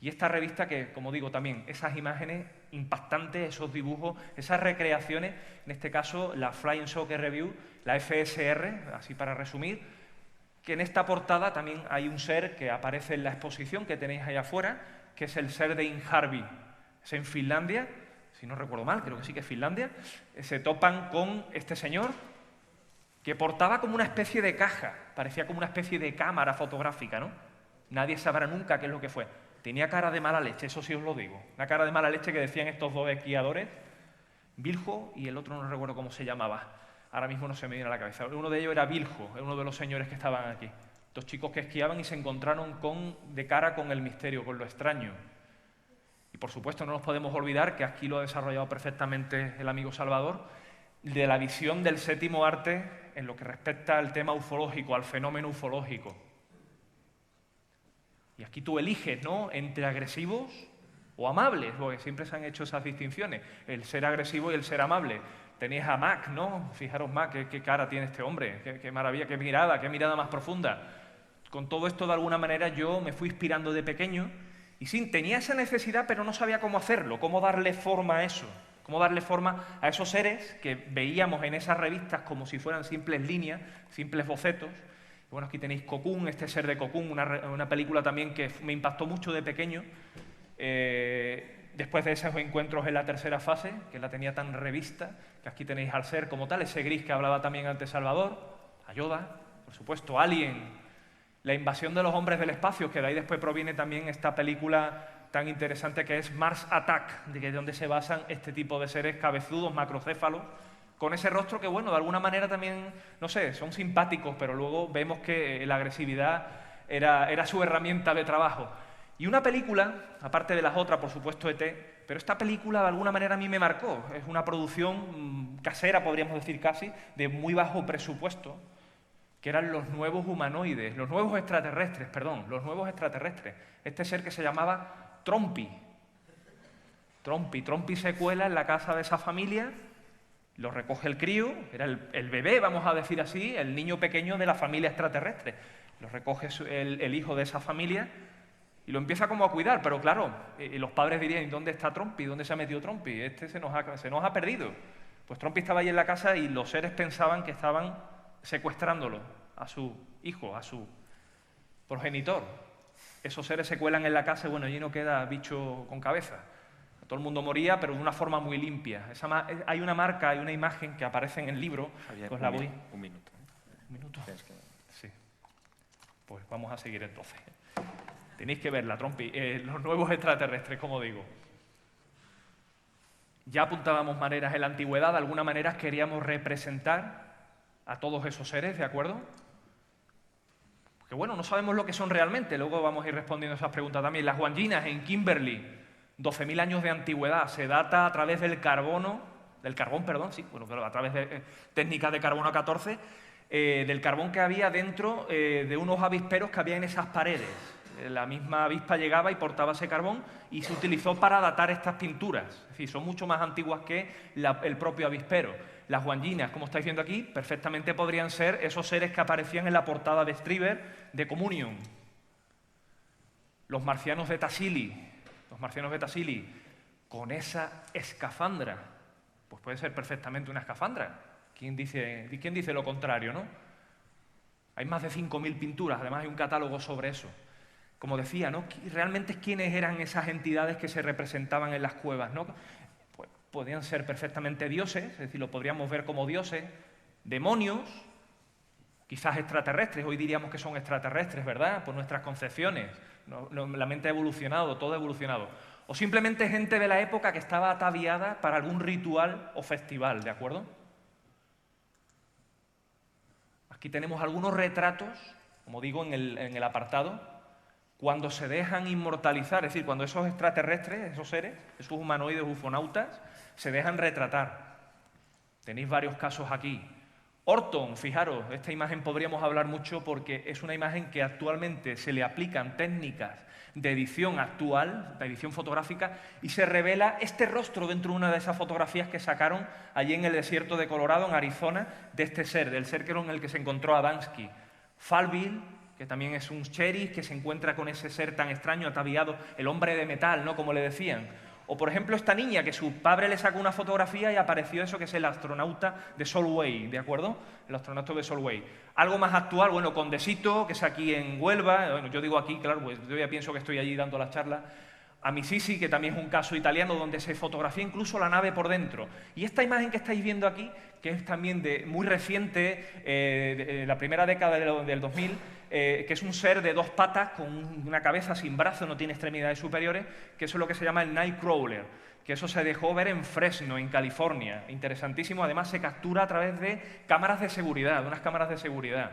Y esta revista que, como digo, también esas imágenes impactantes, esos dibujos, esas recreaciones, en este caso la Flying Saucer Review, la FSR, así para resumir, que en esta portada también hay un ser que aparece en la exposición que tenéis ahí afuera, que es el ser de Inharvi. Es en Finlandia, si no recuerdo mal, creo que sí que es Finlandia. Se topan con este señor que portaba como una especie de caja, parecía como una especie de cámara fotográfica, ¿no? Nadie sabrá nunca qué es lo que fue. Tenía cara de mala leche, eso sí os lo digo. Una cara de mala leche que decían estos dos esquiadores, Viljo y el otro no recuerdo cómo se llamaba. Ahora mismo no se me viene a la cabeza. Uno de ellos era Viljo, uno de los señores que estaban aquí. Dos chicos que esquiaban y se encontraron de cara con el misterio, con lo extraño. Y por supuesto no nos podemos olvidar, que aquí lo ha desarrollado perfectamente el amigo Salvador, de la visión del séptimo arte en lo que respecta al tema ufológico, al fenómeno ufológico. Y aquí tú eliges, ¿no?, entre agresivos o amables, porque siempre se han hecho esas distinciones, el ser agresivo y el ser amable. Tenéis a Mac, ¿no? Fijaros, Mac, qué cara tiene este hombre, qué maravilla, qué mirada más profunda. Con todo esto, de alguna manera, yo me fui inspirando de pequeño y sí, tenía esa necesidad, pero no sabía cómo hacerlo, cómo darle forma a eso, cómo darle forma a esos seres que veíamos en esas revistas como si fueran simples líneas, simples bocetos. Bueno, aquí tenéis Cocoon, este ser de Cocoon, una película también que me impactó mucho de pequeño. Después de esos encuentros en la tercera fase, que la tenía tan revista, que aquí tenéis al ser como tal, ese gris que hablaba también antes Salvador, a Yoda, por supuesto, Alien, la invasión de los hombres del espacio, que de ahí después proviene también esta película tan interesante que es Mars Attack, de donde se basan este tipo de seres cabezudos, macrocéfalos, con ese rostro que, bueno, de alguna manera también, no sé, son simpáticos, pero luego vemos que la agresividad era su herramienta de trabajo. Y una película, aparte de las otras, por supuesto, E.T., pero esta película de alguna manera a mí me marcó. Es una producción casera, podríamos decir casi, de muy bajo presupuesto, que eran los nuevos humanoides, los nuevos extraterrestres. Este ser que se llamaba Trompi. Trompi se cuela en la casa de esa familia, lo recoge el crío, era el bebé, vamos a decir así, el niño pequeño de la familia extraterrestre. Lo recoge el hijo de esa familia Y lo empieza como a cuidar, pero claro, los padres dirían, ¿dónde está Trompi? ¿Dónde se ha metido Trompi? Este se nos ha perdido. Pues Trompi estaba ahí en la casa y los seres pensaban que estaban secuestrándolo a su hijo, a su progenitor. Esos seres se cuelan en la casa y bueno, allí no queda bicho con cabeza. Todo el mundo moría, pero de una forma muy limpia. Hay una marca, hay una imagen que aparece en el libro. Javier, Pues la voy. Un minuto. ¿Un minuto? Que... Sí. Pues vamos a seguir entonces. Tenéis que verla, Trompi. Los nuevos extraterrestres, como digo. Ya apuntábamos maneras en la antigüedad, de alguna manera queríamos representar a todos esos seres, ¿de acuerdo? Porque bueno, no sabemos lo que son realmente, luego vamos a ir respondiendo a esas preguntas también. Las guanginas en Kimberley, 12.000 años de antigüedad, se data a través del carbón, a través de técnicas de carbono 14, del carbón que había dentro de unos avisperos que había en esas paredes. La misma avispa llegaba y portaba ese carbón y se utilizó para datar estas pinturas. Es decir, son mucho más antiguas que el propio avispero. Las guanginas, como estáis viendo aquí, perfectamente podrían ser esos seres que aparecían en la portada de Strieber de Communion. Los marcianos de Tassili, con esa escafandra, pues puede ser perfectamente una escafandra. ¿Quién dice lo contrario, no? Hay más de 5.000 pinturas, además hay un catálogo sobre eso. Como decía, ¿no? ¿Realmente quiénes eran esas entidades que se representaban en las cuevas, ¿no? Pues podían ser perfectamente dioses, es decir, lo podríamos ver como dioses, demonios, quizás extraterrestres, hoy diríamos que son extraterrestres, ¿verdad? Por nuestras concepciones, la mente ha evolucionado, todo ha evolucionado. O simplemente gente de la época que estaba ataviada para algún ritual o festival, ¿de acuerdo? Aquí tenemos algunos retratos, como digo, en el apartado, cuando se dejan inmortalizar, es decir, cuando esos extraterrestres, esos seres, esos humanoides ufonautas, se dejan retratar. Tenéis varios casos aquí. Orton, fijaros, esta imagen podríamos hablar mucho porque es una imagen que actualmente se le aplican técnicas de edición actual, de edición fotográfica, y se revela este rostro dentro de una de esas fotografías que sacaron allí en el desierto de Colorado, en Arizona, de este ser, del ser en el que se encontró Adamski. Falville, que también es un sheriff que se encuentra con ese ser tan extraño, ataviado, el hombre de metal, ¿no? Como le decían. O, por ejemplo, esta niña, que su padre le sacó una fotografía y apareció eso que es el astronauta de Solway, ¿de acuerdo? El astronauta de Solway. Algo más actual, bueno, Condesito, que es aquí en Huelva, bueno, yo digo aquí, claro, pues yo ya pienso que estoy allí dando las charlas, Amici, que también es un caso italiano donde se fotografía incluso la nave por dentro. Y esta imagen que estáis viendo aquí, que es también muy reciente, de la primera década del 2000, que es un ser de dos patas con una cabeza sin brazo, no tiene extremidades superiores, que eso es lo que se llama el Nightcrawler, que eso se dejó ver en Fresno, en California. Interesantísimo, además se captura a través de cámaras de seguridad, de unas cámaras de seguridad.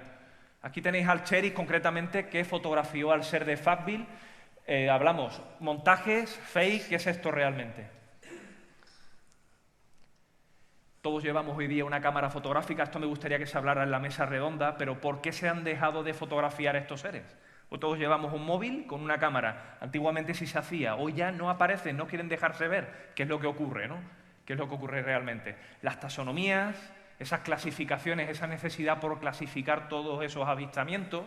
Aquí tenéis al sheriff concretamente que fotografió al ser de Fayetteville. Hablamos montajes, fake, ¿qué es esto realmente? Todos llevamos hoy día una cámara fotográfica, esto me gustaría que se hablara en la mesa redonda, pero ¿por qué se han dejado de fotografiar estos seres? Pues todos llevamos un móvil con una cámara. Antiguamente sí se hacía, hoy ya no aparecen, no quieren dejarse ver. ¿Qué es lo que ocurre, no? ¿Qué es lo que ocurre realmente? Las taxonomías, esas clasificaciones, esa necesidad por clasificar todos esos avistamientos,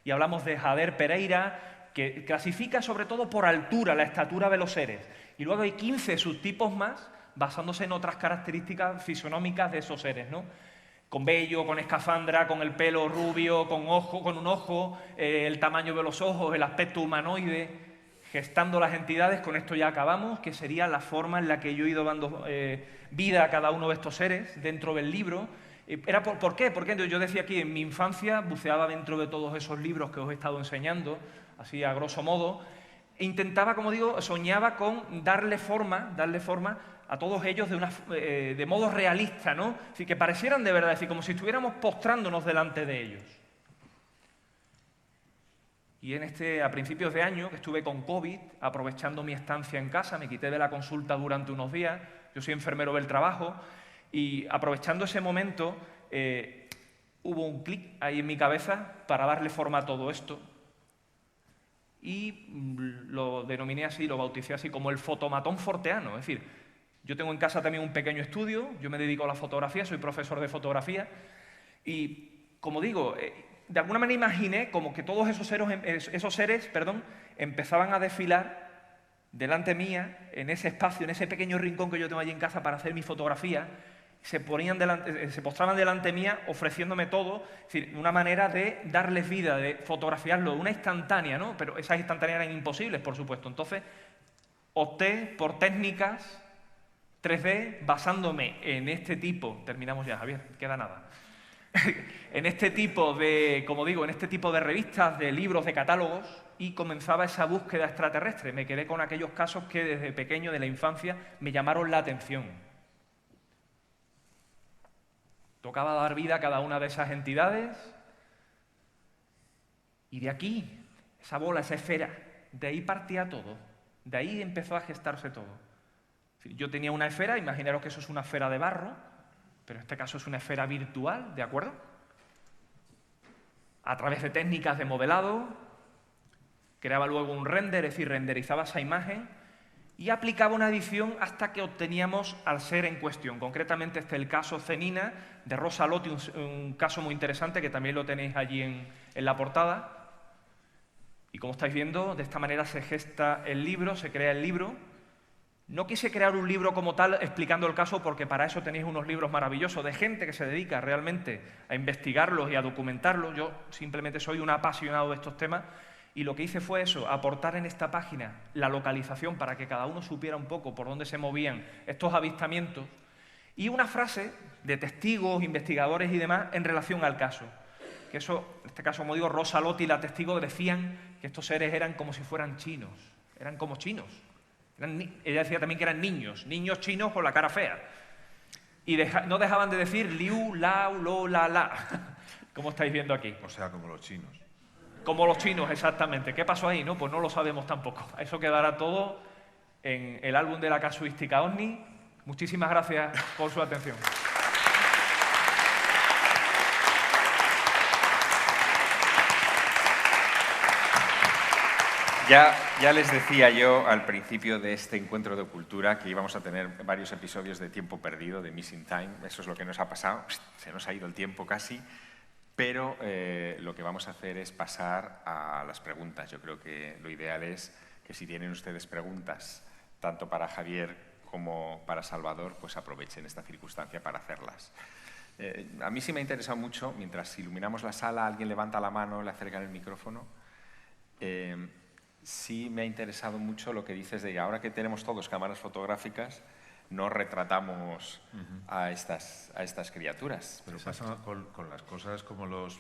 y hablamos de Jader Pereira, que clasifica sobre todo por altura, la estatura de los seres. Y luego hay 15 subtipos más basándose en otras características fisionómicas de esos seres, ¿no? Con vello, con escafandra, con el pelo rubio, con un ojo, el tamaño de los ojos, el aspecto humanoide, gestando las entidades. Con esto ya acabamos, que sería la forma en la que yo he ido dando vida a cada uno de estos seres dentro del libro. ¿Por qué? Porque yo decía aquí, en mi infancia buceaba dentro de todos esos libros que os he estado enseñando, así a grosso modo, e intentaba, como digo, soñaba con darle forma a todos ellos de modo realista, ¿no? Es decir, que parecieran de verdad, es decir, como si estuviéramos postrándonos delante de ellos. Y a principios de año, que estuve con COVID, aprovechando mi estancia en casa, me quité de la consulta durante unos días, yo soy enfermero del trabajo, y aprovechando ese momento, hubo un clic ahí en mi cabeza para darle forma a todo esto. Y lo denominé así, lo bauticé así como el fotomatón forteano. Es decir, yo tengo en casa también un pequeño estudio, yo me dedico a la fotografía, soy profesor de fotografía, y como digo, de alguna manera imaginé como que todos esos seres, empezaban a desfilar delante mía, en ese espacio, en ese pequeño rincón que yo tengo allí en casa para hacer mi fotografía. Se postraban delante mía ofreciéndome todo, es decir, una manera de darles vida, de fotografiarlo, una instantánea, ¿no? Pero esas instantáneas eran imposibles, por supuesto. Entonces, opté por técnicas 3D basándome en este tipo, terminamos ya, Javier, queda nada, en este tipo de, como digo, en este tipo de revistas, de libros, de catálogos, y comenzaba esa búsqueda extraterrestre. Me quedé con aquellos casos que desde pequeño, de la infancia, me llamaron la atención. Tocaba dar vida a cada una de esas entidades y de aquí, esa bola, esa esfera, de ahí partía todo, de ahí empezó a gestarse todo. Yo tenía una esfera, imaginaros que eso es una esfera de barro, pero en este caso es una esfera virtual, ¿de acuerdo? A través de técnicas de modelado, creaba luego un render, es decir, renderizaba esa imagen y aplicaba una edición hasta que obteníamos al ser en cuestión. Concretamente este es el caso Cenina de Rosa Lotti, un caso muy interesante que también lo tenéis allí en la portada. Y como estáis viendo, de esta manera se gesta el libro, se crea el libro. No quise crear un libro como tal explicando el caso porque para eso tenéis unos libros maravillosos de gente que se dedica realmente a investigarlos y a documentarlos. Yo simplemente soy un apasionado de estos temas. Y lo que hice fue eso, aportar en esta página la localización para que cada uno supiera un poco por dónde se movían estos avistamientos y una frase de testigos, investigadores y demás en relación al caso. Que eso, en este caso, como digo, Rosa Lotti y la testigo decían que estos seres eran como si fueran chinos, eran como chinos. Ella decía también que eran niños chinos con la cara fea. Y no dejaban de decir liu, lao, lo, la, como estáis viendo aquí. O sea, como los chinos. Como los chinos, exactamente. ¿Qué pasó ahí? No, pues no lo sabemos tampoco. Eso quedará todo en el álbum de la casuística OVNI. Muchísimas gracias por su atención. Ya les decía yo al principio de este encuentro de cultura que íbamos a tener varios episodios de tiempo perdido, de Missing Time. Eso es lo que nos ha pasado. Se nos ha ido el tiempo casi. Pero lo que vamos a hacer es pasar a las preguntas. Yo creo que lo ideal es que si tienen ustedes preguntas, tanto para Javier como para Salvador, pues aprovechen esta circunstancia para hacerlas. A mí sí me ha interesado mucho, mientras iluminamos la sala, alguien levanta la mano, le acercan el micrófono. Sí me ha interesado mucho lo que dices de que ahora que tenemos todos cámaras fotográficas, no retratamos a estas criaturas. Pero pasa con las cosas como los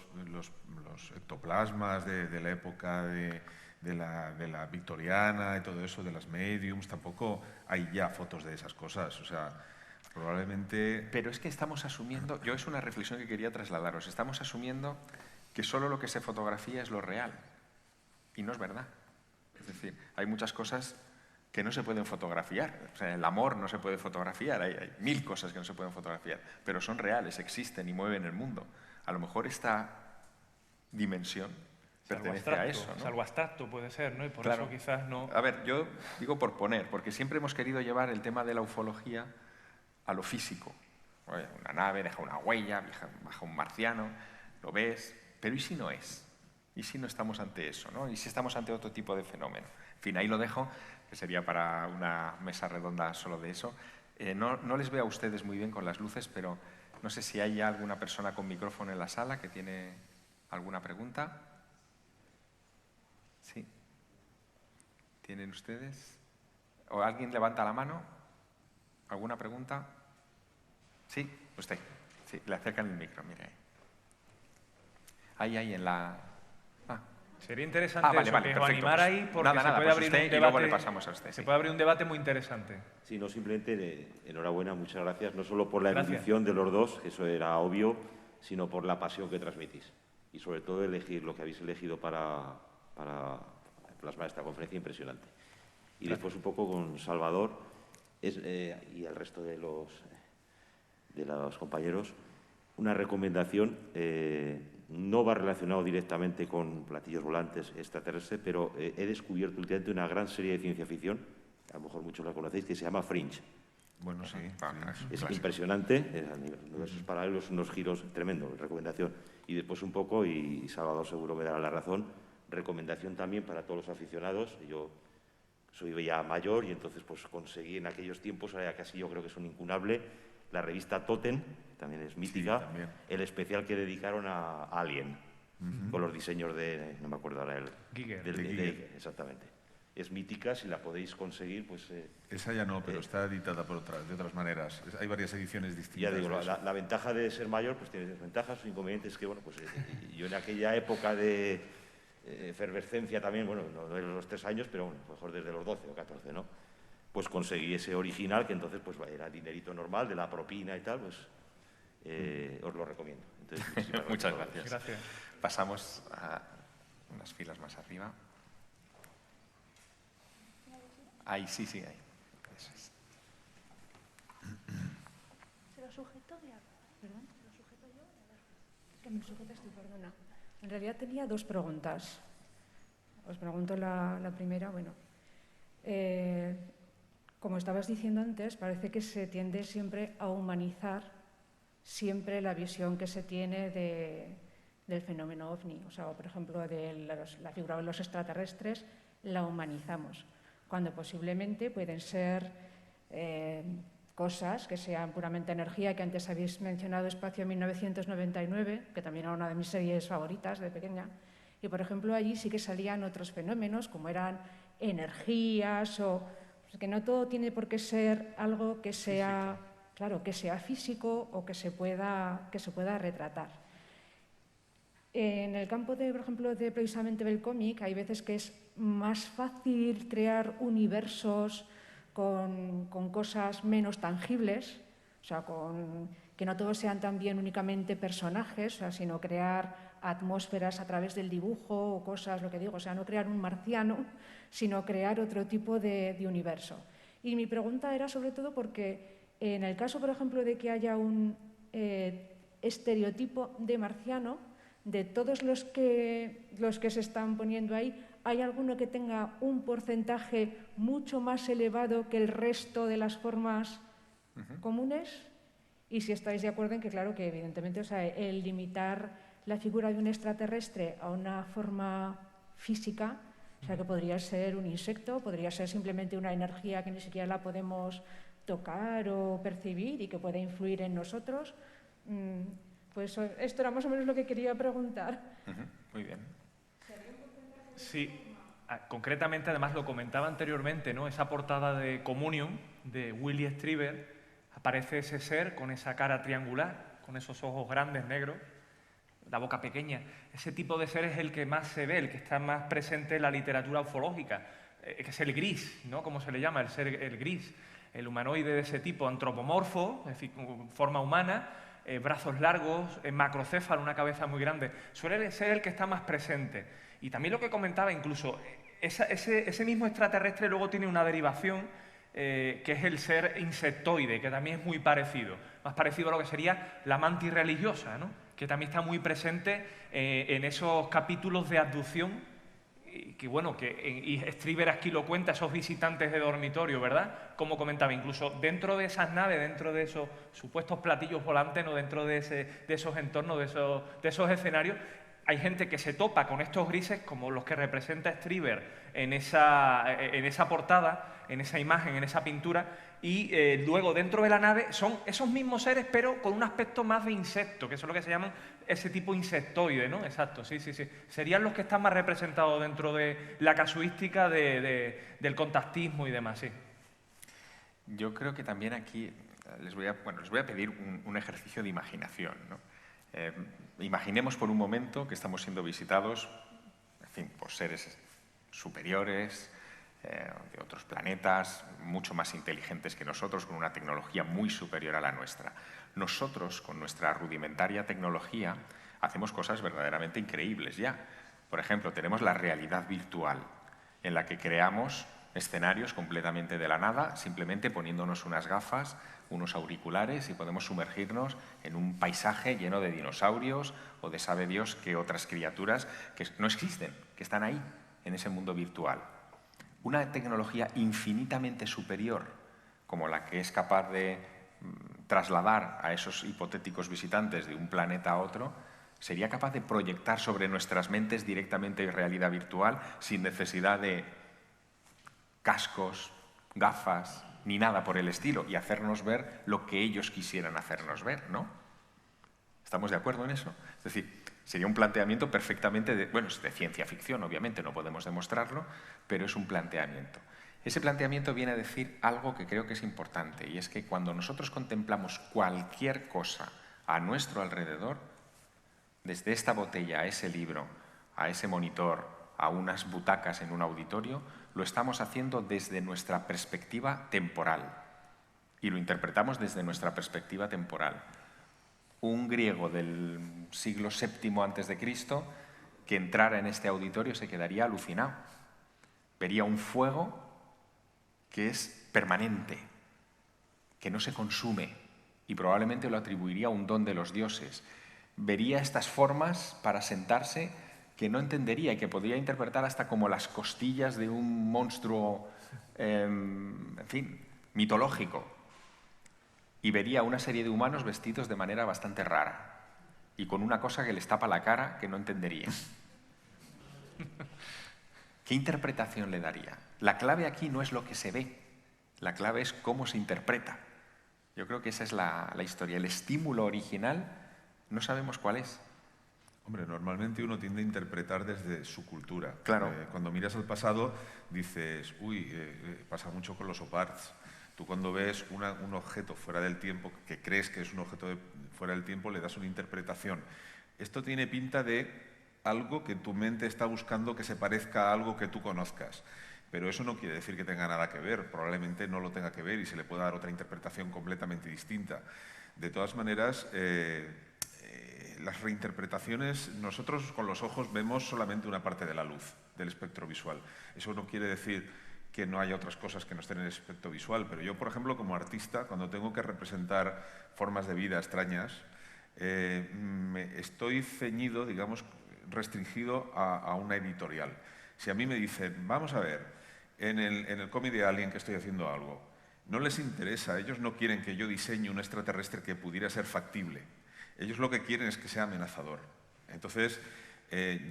ectoplasmas de la época de la victoriana y todo eso, de las mediums, tampoco hay ya fotos de esas cosas. O sea, probablemente... Pero es que estamos asumiendo, es una reflexión que quería trasladaros, estamos asumiendo que solo lo que se fotografía es lo real. Y no es verdad. Es decir, hay muchas cosas que no se pueden fotografiar. O sea, el amor no se puede fotografiar, hay mil cosas que no se pueden fotografiar, pero son reales, existen y mueven el mundo. A lo mejor esta dimensión pertenece a eso, ¿no? Es algo abstracto, puede ser, ¿no? Y por Claro. eso quizás no... A ver, yo digo por poner, porque siempre hemos querido llevar el tema de la ufología a lo físico. Oye, una nave deja una huella, baja un marciano, lo ves, pero ¿y si no es? ¿Y si no estamos ante eso, ¿no? ¿Y si estamos ante otro tipo de fenómeno? En fin, ahí lo dejo, que sería para una mesa redonda solo de eso. No les veo a ustedes muy bien con las luces, pero no sé si hay alguna persona con micrófono en la sala que tiene alguna pregunta. ¿Sí? ¿Tienen ustedes? ¿O alguien levanta la mano? ¿Alguna pregunta? ¿Sí? Usted. Sí, le acercan el micro, mire ahí. Ahí en la... Sería interesante vale, eso, vale, que os perfecto, animarais pues porque se puede abrir usted un y debate, luego le pasamos a usted. se puede abrir un debate muy interesante. Sí, no, simplemente enhorabuena, muchas gracias, no solo por la Gracias. erudición de los dos, que eso era obvio, sino por la pasión que transmitís. Y sobre todo elegir lo que habéis elegido para plasmar esta conferencia impresionante. Y Gracias. después un poco con Salvador y el resto de los compañeros, una recomendación. No va relacionado directamente con platillos volantes extraterrestres, pero he descubierto últimamente una gran serie de ciencia ficción, a lo mejor muchos la conocéis, que se llama Fringe. Bueno, sí. Es impresionante, a nivel de universos paralelos, unos giros tremendos, recomendación. Y después un poco, y Salvador seguro me dará la razón, recomendación también para todos los aficionados. Yo soy ya mayor y entonces pues conseguí en aquellos tiempos, casi yo creo que es un incunable, la revista Totem, también es mítica, sí, el especial que dedicaron a Alien, con los diseños de, no me acuerdo ahora, Giger. de Giger, exactamente. Es mítica, si la podéis conseguir, pues... Esa ya no, pero está editada de otras maneras. Hay varias ediciones distintas. Ya digo, la ventaja de ser mayor pues tiene desventajas, sus inconvenientes que, bueno, pues yo en aquella época de efervescencia también, bueno, no de los 3 años, pero bueno, mejor desde los 12 o 14, ¿no? Pues conseguí ese original, que entonces pues era dinerito normal, de la propina y tal, pues os lo recomiendo. Entonces, muchas gracias. Gracias. Pasamos a unas filas más arriba. Ahí, sí, ahí. Eso es. ¿Se lo sujeto ya? ¿Perdón? ¿Se lo sujeto yo? Es que me sujetas tú, perdona. En realidad tenía 2 preguntas. Os pregunto la primera, bueno. Como estabas diciendo antes, parece que se tiende siempre a humanizar siempre la visión que se tiene del fenómeno OVNI. O sea, por ejemplo, de la figura de los extraterrestres, la humanizamos, cuando posiblemente pueden ser cosas que sean puramente energía, que antes habéis mencionado Espacio 1999, que también era una de mis series favoritas de pequeña, y por ejemplo allí sí que salían otros fenómenos, como eran energías, o que no todo tiene por qué ser algo que sea, claro, que sea físico o que se pueda retratar. En el campo de, por ejemplo, precisamente del cómic, hay veces que es más fácil crear universos con cosas menos tangibles, o sea, que no todos sean también únicamente personajes, o sea, sino crear atmósferas a través del dibujo o cosas, lo que digo, o sea, no crear un marciano, sino crear otro tipo de universo. Y mi pregunta era sobre todo porque en el caso, por ejemplo, de que haya un estereotipo de marciano, de todos los que se están poniendo ahí, ¿hay alguno que tenga un porcentaje mucho más elevado que el resto de las formas comunes? Y si estáis de acuerdo en que, claro, que evidentemente, o sea, el limitar la figura de un extraterrestre a una forma física, o sea, que podría ser un insecto, podría ser simplemente una energía que ni siquiera la podemos tocar o percibir y que puede influir en nosotros, pues esto era más o menos lo que quería preguntar. Muy bien. Sí, concretamente, además lo comentaba anteriormente, ¿no? Esa portada de Communion de Willy Strieber, aparece ese ser con esa cara triangular, con esos ojos grandes, negros, la boca pequeña. Ese tipo de ser es el que más se ve, el que está más presente en la literatura ufológica, que es el gris, ¿no? Como se le llama, el gris, el humanoide de ese tipo, antropomorfo, es decir, con forma humana, brazos largos, macrocéfalo, una cabeza muy grande. Suele ser el que está más presente. Y también lo que comentaba, incluso, ese mismo extraterrestre luego tiene una derivación, que es el ser insectoide, que también es muy parecido, más parecido a lo que sería la mantis religiosa, ¿no? Que también está muy presente en esos capítulos de abducción, que bueno, y Strieber aquí lo cuenta, esos visitantes de dormitorio, ¿verdad? Como comentaba, incluso dentro de esas naves, dentro de esos supuestos platillos volantes, ¿no? Dentro de esos entornos, de esos escenarios, hay gente que se topa con estos grises como los que representa Strieber en esa portada, en esa imagen, en esa pintura, y luego dentro de la nave son esos mismos seres, pero con un aspecto más de insecto, que eso es lo que se llaman ese tipo insectoide, ¿no? Exacto, sí. Serían los que están más representados dentro de la casuística del contactismo y demás, sí. Yo creo que también aquí les voy a pedir un ejercicio de imaginación, ¿no? Imaginemos por un momento que estamos siendo visitados, en fin, por seres superiores, de otros planetas, mucho más inteligentes que nosotros, con una tecnología muy superior a la nuestra. Nosotros, con nuestra rudimentaria tecnología, hacemos cosas verdaderamente increíbles ya. Por ejemplo, tenemos la realidad virtual, en la que creamos escenarios completamente de la nada, simplemente poniéndonos unas gafas, unos auriculares, y podemos sumergirnos en un paisaje lleno de dinosaurios o de sabe Dios qué otras criaturas que no existen, que están ahí, en ese mundo virtual. Una tecnología infinitamente superior como la que es capaz de trasladar a esos hipotéticos visitantes de un planeta a otro, sería capaz de proyectar sobre nuestras mentes directamente realidad virtual sin necesidad de cascos, gafas, ni nada por el estilo, y hacernos ver lo que ellos quisieran hacernos ver, ¿no? ¿Estamos de acuerdo en eso? Es decir, sería un planteamiento perfectamente bueno, es de ciencia ficción, obviamente, no podemos demostrarlo, pero es un planteamiento. Ese planteamiento viene a decir algo que creo que es importante, y es que cuando nosotros contemplamos cualquier cosa a nuestro alrededor, desde esta botella a ese libro, a ese monitor, a unas butacas en un auditorio, lo estamos haciendo desde nuestra perspectiva temporal. Y lo interpretamos desde nuestra perspectiva temporal. Un griego del siglo VII a.C. que entrara en este auditorio se quedaría alucinado. Vería un fuego que es permanente, que no se consume, y probablemente lo atribuiría a un don de los dioses. Vería estas formas para sentarse que no entendería y que podría interpretar hasta como las costillas de un monstruo, en fin, mitológico. Y vería una serie de humanos vestidos de manera bastante rara y con una cosa que les tapa la cara que no entendería. ¿Qué interpretación le daría? La clave aquí no es lo que se ve, la clave es cómo se interpreta. Yo creo que esa es la historia. El estímulo original no sabemos cuál es. Hombre, normalmente uno tiende a interpretar desde su cultura. Claro. Cuando miras al pasado dices, uy, pasa mucho con los oparts. Tú cuando ves un objeto fuera del tiempo, que crees que es un objeto fuera del tiempo, le das una interpretación. Esto tiene pinta de algo que tu mente está buscando que se parezca a algo que tú conozcas. Pero eso no quiere decir que tenga nada que ver. Probablemente no lo tenga que ver y se le pueda dar otra interpretación completamente distinta. De todas maneras, las reinterpretaciones, nosotros con los ojos vemos solamente una parte de la luz, del espectro visual. Eso no quiere decir que no haya otras cosas que no estén en el espectro visual, pero yo, por ejemplo, como artista, cuando tengo que representar formas de vida extrañas, estoy ceñido, digamos, restringido a una editorial. Si a mí me dicen, vamos a ver, en el cómic de Alien que estoy haciendo algo, no les interesa, ellos no quieren que yo diseñe un extraterrestre que pudiera ser factible. Ellos lo que quieren es que sea amenazador. Entonces,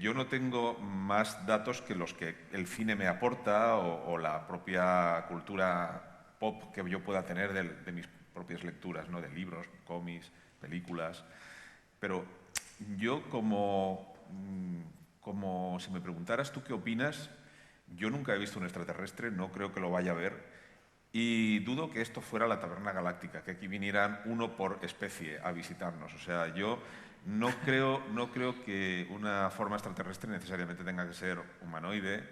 yo no tengo más datos que los que el cine me aporta o la propia cultura pop que yo pueda tener de mis propias lecturas, ¿no? De libros, cómics, películas. Pero yo como si me preguntaras tú qué opinas, yo nunca he visto un extraterrestre, no creo que lo vaya a ver. Y dudo que esto fuera la Taberna Galáctica, que aquí vinieran uno por especie a visitarnos. O sea, yo no creo que una forma extraterrestre necesariamente tenga que ser humanoide,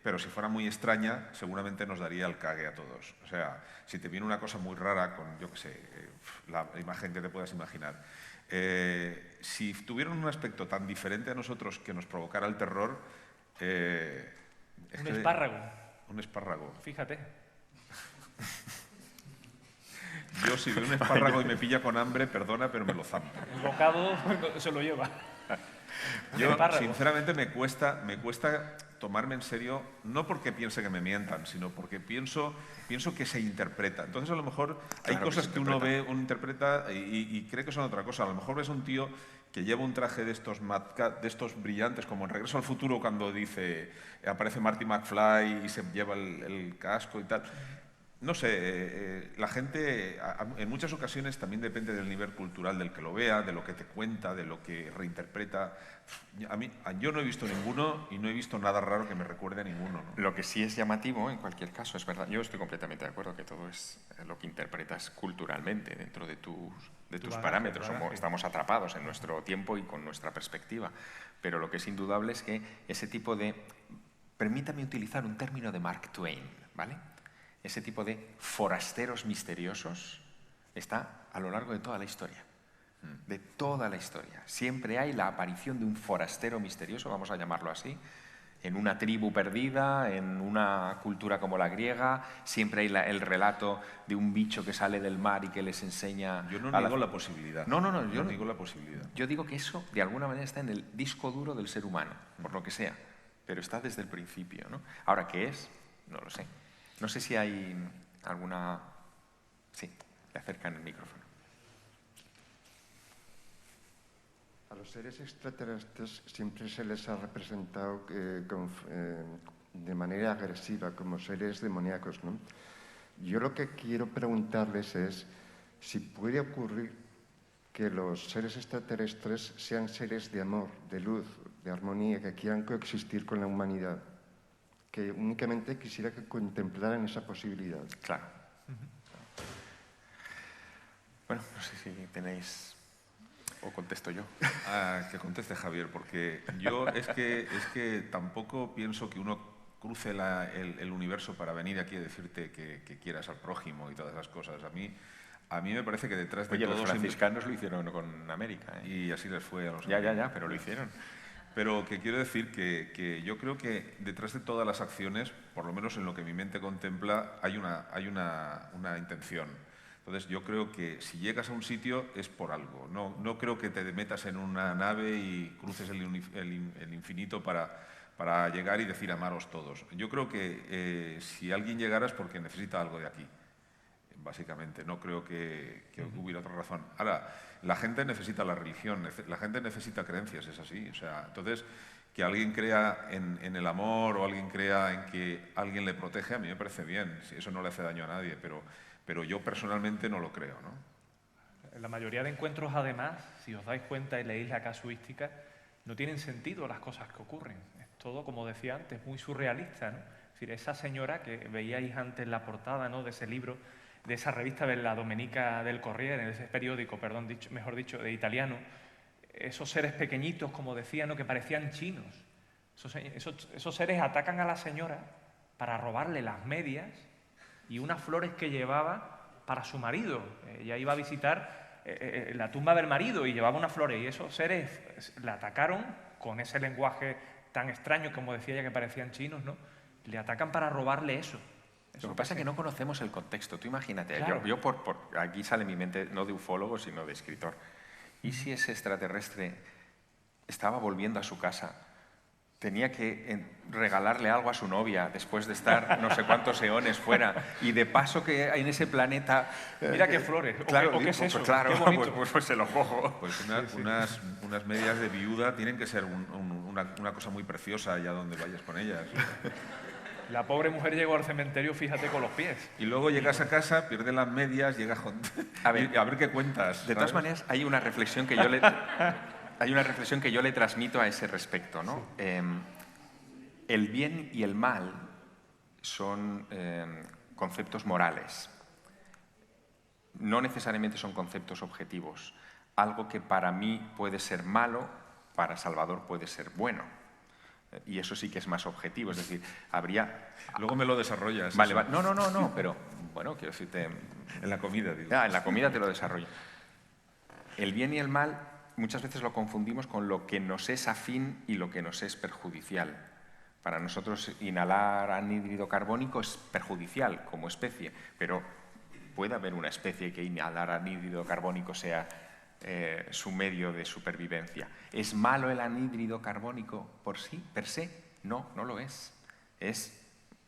pero si fuera muy extraña, seguramente nos daría el cague a todos. O sea, si te viene una cosa muy rara con, yo qué sé, la imagen que te puedas imaginar, si tuvieran un aspecto tan diferente a nosotros que nos provocara el terror... un espárrago. Un espárrago. Fíjate. Yo si veo un espárrago y me pilla con hambre, perdona, pero me lo zampo. El bocado se lo lleva. Yo, sinceramente, me cuesta tomarme en serio, no porque piense que me mientan, sino porque pienso que se interpreta. Entonces, a lo mejor hay cosas que uno ve, uno interpreta y cree que son otra cosa. A lo mejor ves un tío que lleva un traje de estos brillantes, como en Regreso al Futuro, cuando aparece Marty McFly y se lleva el casco y tal. No sé, la gente en muchas ocasiones también depende del nivel cultural del que lo vea, de lo que te cuenta, de lo que reinterpreta. Yo no he visto ninguno y no he visto nada raro que me recuerde a ninguno, ¿no? Lo que sí es llamativo, en cualquier caso, es verdad, yo estoy completamente de acuerdo que todo es lo que interpretas culturalmente dentro de tus parámetros. Estamos atrapados en nuestro tiempo y con nuestra perspectiva. Pero lo que es indudable es que ese tipo de... Permítame utilizar un término de Mark Twain, ¿vale? Ese tipo de forasteros misteriosos está a lo largo de toda la historia. De toda la historia. Siempre hay la aparición de un forastero misterioso, vamos a llamarlo así, en una tribu perdida, en una cultura como la griega. Siempre hay el relato de un bicho que sale del mar y que les enseña... Yo no niego la posibilidad. No, yo no niego la posibilidad. Yo digo que eso, de alguna manera, está en el disco duro del ser humano, por lo que sea. Pero está desde el principio, ¿no? Ahora, ¿qué es? No lo sé. No sé si hay ¿Alguna? Sí, le acercan el micrófono. A los seres extraterrestres siempre se les ha representado de manera agresiva, como seres demoníacos, ¿no? Yo lo que quiero preguntarles es si puede ocurrir que los seres extraterrestres sean seres de amor, de luz, de armonía, que quieran coexistir con la humanidad, que únicamente quisiera que contemplaran esa posibilidad. Claro. Bueno, no sé si tenéis... ¿O contesto yo? Que conteste Javier, porque yo es que tampoco pienso que uno cruce el universo para venir aquí a decirte que quieras al prójimo y todas esas cosas. A mí me parece que detrás de Oye, todos... los franciscanos lo hicieron con América, ¿eh? Y así les fue a los... Ya, pero lo hicieron. Pero que quiero decir que yo creo que detrás de todas las acciones, por lo menos en lo que mi mente contempla, hay una intención. Entonces yo creo que si llegas a un sitio es por algo. No creo que te metas en una nave y cruces el infinito para llegar y decir amaros todos. Yo creo que si alguien llegara es porque necesita algo de aquí, básicamente. No creo que hubiera otra razón. Ahora, la gente necesita la religión, la gente necesita creencias, es así. O sea, entonces, que alguien crea en el amor o alguien crea en que alguien le protege, a mí me parece bien. Si eso no le hace daño a nadie, pero yo personalmente no lo creo, ¿no? En la mayoría de encuentros, además, si os dais cuenta y leéis la casuística, no tienen sentido las cosas que ocurren. Es todo, como decía antes, muy surrealista, ¿no? Es decir, esa señora que veíais antes en la portada, ¿no?, de ese libro, de esa revista de la Domenica del Corriere, de ese periódico, mejor dicho, de italiano, esos seres pequeñitos, como decía, ¿no?, que parecían chinos. Esos seres atacan a la señora para robarle las medias y unas flores que llevaba para su marido. Ella iba a visitar la tumba del marido y llevaba unas flores, y esos seres la atacaron con ese lenguaje tan extraño, como decía ella, que parecían chinos, ¿no? Le atacan para robarle eso. Lo que pasa es que no conocemos el contexto. Tú imagínate, claro. yo aquí sale mi mente no de ufólogo, sino de escritor. ¿Y si ese extraterrestre estaba volviendo a su casa? Tenía que regalarle algo a su novia después de estar no sé cuántos eones fuera, y de paso que en ese planeta... Mira qué flores, claro, o qué es eso, claro, qué bonito. pues se lo cojo. Pues unas medias de viuda tienen que ser una cosa muy preciosa allá donde vayas con ellas. La pobre mujer llegó al cementerio, fíjate, con los pies. Y luego llegas a casa, pierdes las medias, llegas a ver qué cuentas. De todas maneras, hay una reflexión que yo le... Hay una reflexión que yo le transmito a ese respecto, ¿no? El bien y el mal son conceptos morales. No necesariamente son conceptos objetivos. Algo que para mí puede ser malo, para Salvador puede ser bueno. Y eso sí que es más objetivo. Es decir, habría... Luego me lo desarrollas. Vale. No, pero bueno, quiero decirte... En la comida, digo. En la comida te lo desarrollo. El bien y el mal muchas veces lo confundimos con lo que nos es afín y lo que nos es perjudicial. Para nosotros inhalar anhídrido carbónico es perjudicial como especie, pero puede haber una especie que inhalar anhídrido carbónico sea su medio de supervivencia. ¿Es malo el anhídrido carbónico por sí, per se? No, no lo es. Es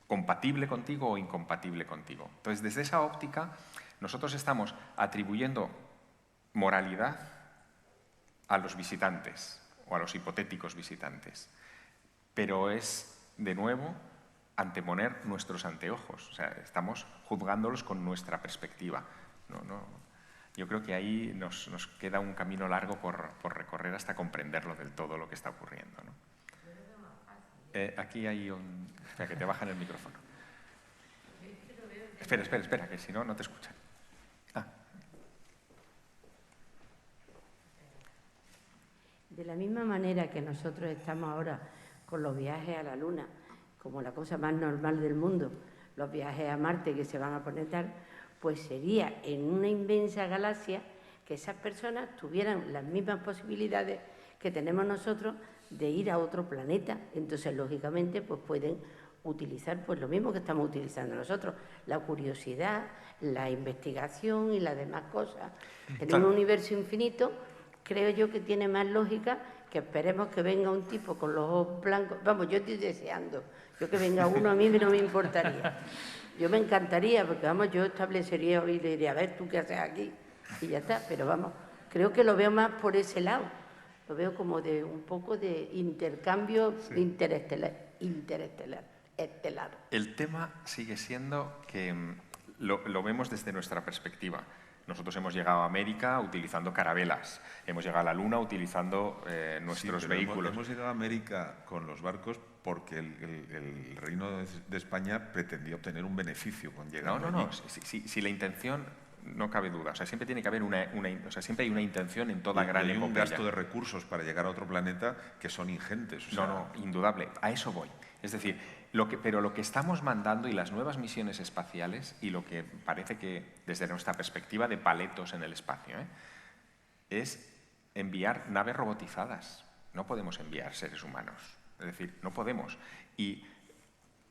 compatible contigo o incompatible contigo. Entonces, desde esa óptica, nosotros estamos atribuyendo moralidad a los visitantes o a los hipotéticos visitantes. Pero es, de nuevo, anteponer nuestros anteojos. O sea, estamos juzgándolos con nuestra perspectiva. Yo creo que ahí nos queda un camino largo por recorrer hasta comprenderlo del todo lo que está ocurriendo, ¿no? Aquí hay un... Espera, que te bajan el micrófono. Espera, que si no, no te escuchan. De la misma manera que nosotros estamos ahora con los viajes a la Luna, como la cosa más normal del mundo, los viajes a Marte que se van a poner tal, pues sería en una inmensa galaxia que esas personas tuvieran las mismas posibilidades que tenemos nosotros de ir a otro planeta. Entonces, lógicamente, pues pueden utilizar pues lo mismo que estamos utilizando nosotros, la curiosidad, la investigación y las demás cosas. En un universo infinito, creo yo que tiene más lógica que esperemos que venga un tipo con los ojos blancos. Vamos, yo estoy deseando. Yo que venga uno a mí no me importaría. Yo me encantaría, porque vamos, yo establecería hoy, le diría, a ver, ¿tú qué haces aquí? Y ya está, pero vamos, creo que lo veo más por ese lado. Lo veo como de un poco de intercambio interestelar. El tema sigue siendo que lo vemos desde nuestra perspectiva. Nosotros hemos llegado a América utilizando carabelas, hemos llegado a la Luna utilizando nuestros vehículos. Hemos llegado a América con los barcos porque el Reino de España pretendía obtener un beneficio con llegar allí. No. Si la intención, no cabe duda. O sea, siempre tiene que haber siempre hay una intención en toda gran epopeya. Hay un gasto de recursos para llegar a otro planeta que son ingentes. Indudable. A eso voy. Es decir, pero lo que estamos mandando y las nuevas misiones espaciales y lo que parece que desde nuestra perspectiva de paletos en el espacio es enviar naves robotizadas. No podemos enviar seres humanos. Es decir, no podemos. Y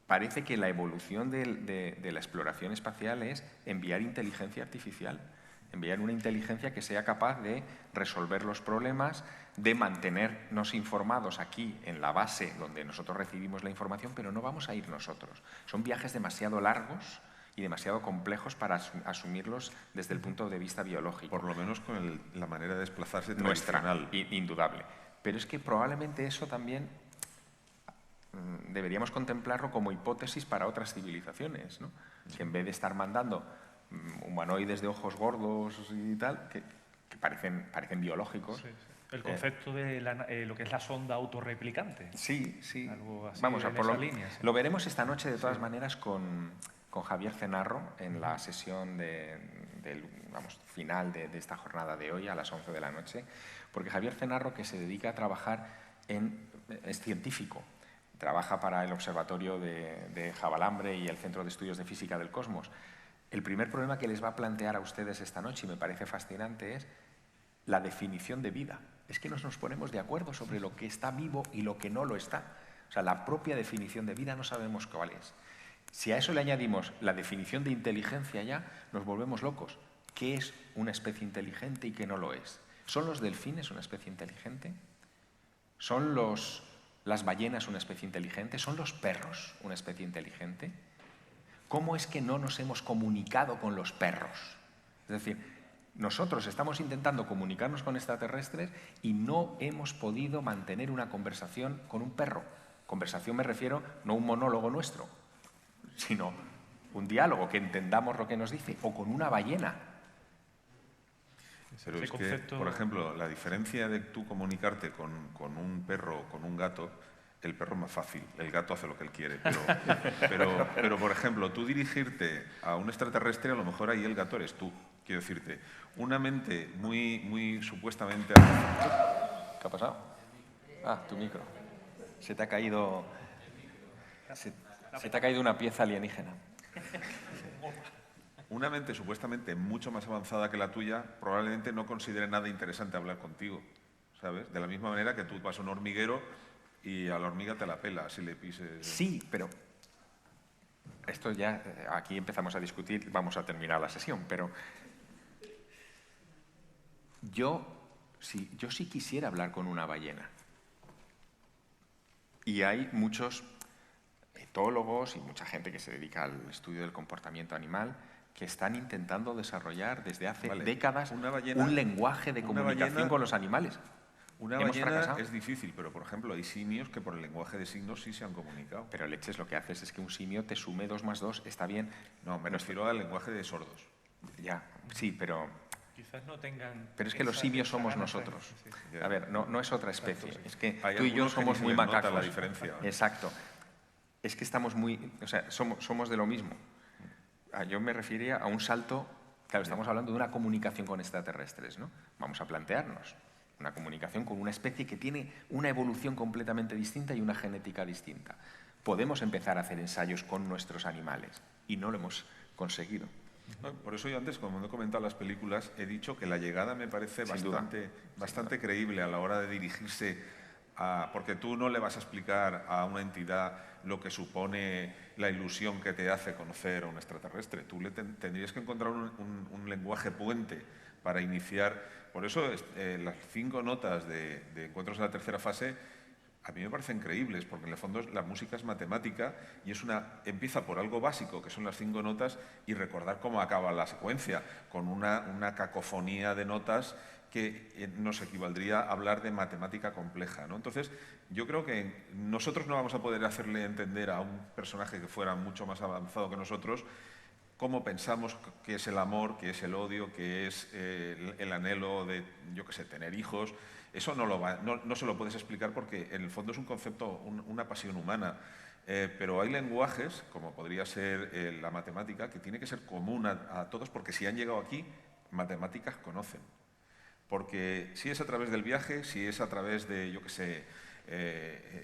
parece que la evolución de la exploración espacial es enviar inteligencia artificial, enviar una inteligencia que sea capaz de resolver los problemas, de mantenernos informados aquí en la base donde nosotros recibimos la información, pero no vamos a ir nosotros. Son viajes demasiado largos y demasiado complejos para asumirlos desde el punto de vista biológico. Por lo menos con la manera de desplazarse tradicional. Indudable. Pero es que probablemente eso también deberíamos contemplarlo como hipótesis para otras civilizaciones, ¿no? Que en vez de estar mandando humanoides de ojos gordos y tal, que parecen biológicos. Sí. El concepto de lo que es la sonda autorreplicante. Sí. Algo así. Vamos a por línea, sí. Lo veremos esta noche, de todas maneras, con Javier Cenarro en la sesión final de esta jornada de hoy, a las 11 de la noche, porque Javier Cenarro, que se dedica a trabajar es científico, trabaja para el Observatorio de Javalambre y el Centro de Estudios de Física del Cosmos. El primer problema que les va a plantear a ustedes esta noche, y me parece fascinante, es la definición de vida. Es que no nos ponemos de acuerdo sobre lo que está vivo y lo que no lo está. O sea, la propia definición de vida no sabemos cuál es. Si a eso le añadimos la definición de inteligencia ya, nos volvemos locos. ¿Qué es una especie inteligente y qué no lo es? ¿Son los delfines una especie inteligente? ¿Son las ballenas una especie inteligente? ¿Son los perros una especie inteligente? ¿Cómo es que no nos hemos comunicado con los perros? Es decir, nosotros estamos intentando comunicarnos con extraterrestres y no hemos podido mantener una conversación con un perro. Conversación me refiero no a un monólogo nuestro, sino un diálogo, que entendamos lo que nos dice, o con una ballena. Pero es que, por ejemplo, la diferencia de tú comunicarte con un perro o con un gato, el perro es más fácil, el gato hace lo que él quiere. Pero, por ejemplo, tú dirigirte a un extraterrestre, a lo mejor ahí el gato eres tú. Quiero decirte, una mente muy supuestamente... ¿Qué ha pasado? Ah, tu micro. Se te ha caído una pieza alienígena. Una mente supuestamente mucho más avanzada que la tuya probablemente no considere nada interesante hablar contigo, ¿sabes? De la misma manera que tú vas a un hormiguero y a la hormiga te la pela si le pises... Sí, pero esto ya, aquí empezamos a discutir, vamos a terminar la sesión, pero yo sí quisiera hablar con una ballena. Y hay muchos etólogos y mucha gente que se dedica al estudio del comportamiento animal que están intentando desarrollar desde hace décadas un lenguaje de comunicación con los animales. Una ballena es difícil, pero por ejemplo hay simios que por el lenguaje de signos sí se han comunicado. Pero leches, lo que haces es que un simio te sume 2 más 2, está bien. No, me refiero al lenguaje de sordos. Ya, sí, pero... Quizás no tengan... Pero es que los simios somos nosotros. Sí. A ver, no es otra especie. Exacto, sí. Es que hay tú y yo somos muy macacos. La diferencia. Exacto. Es que estamos somos de lo mismo. Yo me refería a un salto... Claro, estamos hablando de una comunicación con extraterrestres, ¿no? Vamos a plantearnos una comunicación con una especie que tiene una evolución completamente distinta y una genética distinta. Podemos empezar a hacer ensayos con nuestros animales y no lo hemos conseguido. Por eso yo antes, cuando he comentado las películas, he dicho que la llegada me parece bastante creíble a la hora de dirigirse a... Porque tú no le vas a explicar a una entidad lo que supone la ilusión que te hace conocer a un extraterrestre. Tú tendrías que encontrar un lenguaje puente para iniciar... Por eso las 5 notas de Encuentros en la tercera fase a mí me parecen creíbles, porque en el fondo la música es matemática y empieza por algo básico, que son las 5 notas, y recordar cómo acaba la secuencia, con una cacofonía de notas que nos equivaldría a hablar de matemática compleja, ¿no? Entonces, yo creo que nosotros no vamos a poder hacerle entender a un personaje que fuera mucho más avanzado que nosotros cómo pensamos que es el amor, que es el odio, que es el anhelo de, yo qué sé, tener hijos. Eso no se lo puedes explicar porque en el fondo es un concepto, una pasión humana. Pero hay lenguajes, como podría ser la matemática, que tiene que ser común a todos, porque si han llegado aquí, matemáticas conocen. Porque si es a través del viaje, si es a través de, yo qué sé,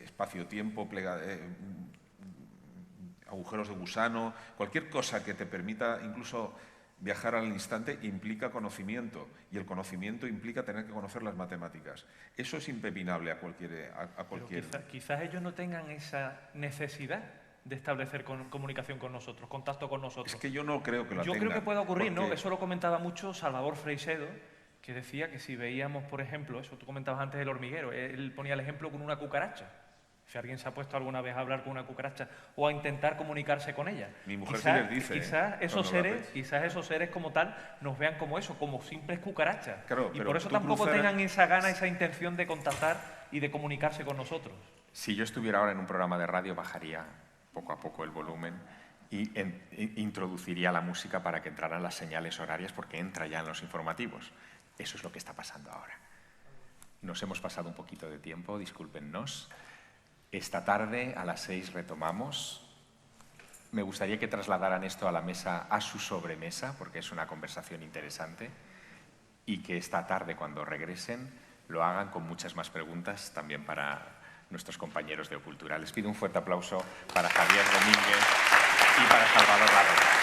espacio-tiempo, agujeros de gusano, cualquier cosa que te permita incluso viajar al instante implica conocimiento, y el conocimiento implica tener que conocer las matemáticas. Eso es impepinable a cualquier... Quizás ellos no tengan esa necesidad de establecer comunicación con nosotros, contacto con nosotros. Es que yo no creo que lo tengan. Yo creo que puede ocurrir, porque... ¿no? Eso lo comentaba mucho Salvador Freixedo, que decía que si veíamos, por ejemplo, eso tú comentabas antes del hormiguero, él ponía el ejemplo con una cucaracha. Si alguien se ha puesto alguna vez a hablar con una cucaracha o a intentar comunicarse con ella. Mi mujer sí les dice. Quizás esos seres como tal nos vean como eso, como simples cucarachas. Claro, y por eso tampoco tengan esa gana, esa intención de contactar y de comunicarse con nosotros. Si yo estuviera ahora en un programa de radio, bajaría poco a poco el volumen y introduciría la música para que entraran las señales horarias, porque entra ya en los informativos. Eso es lo que está pasando ahora. Nos hemos pasado un poquito de tiempo, discúlpennos. Esta tarde a las 6 retomamos. Me gustaría que trasladaran esto a la mesa, a su sobremesa, porque es una conversación interesante, y que esta tarde, cuando regresen, lo hagan con muchas más preguntas también para nuestros compañeros de O Cultural. Les pido un fuerte aplauso para Javier Domínguez y para Salvador Larroca.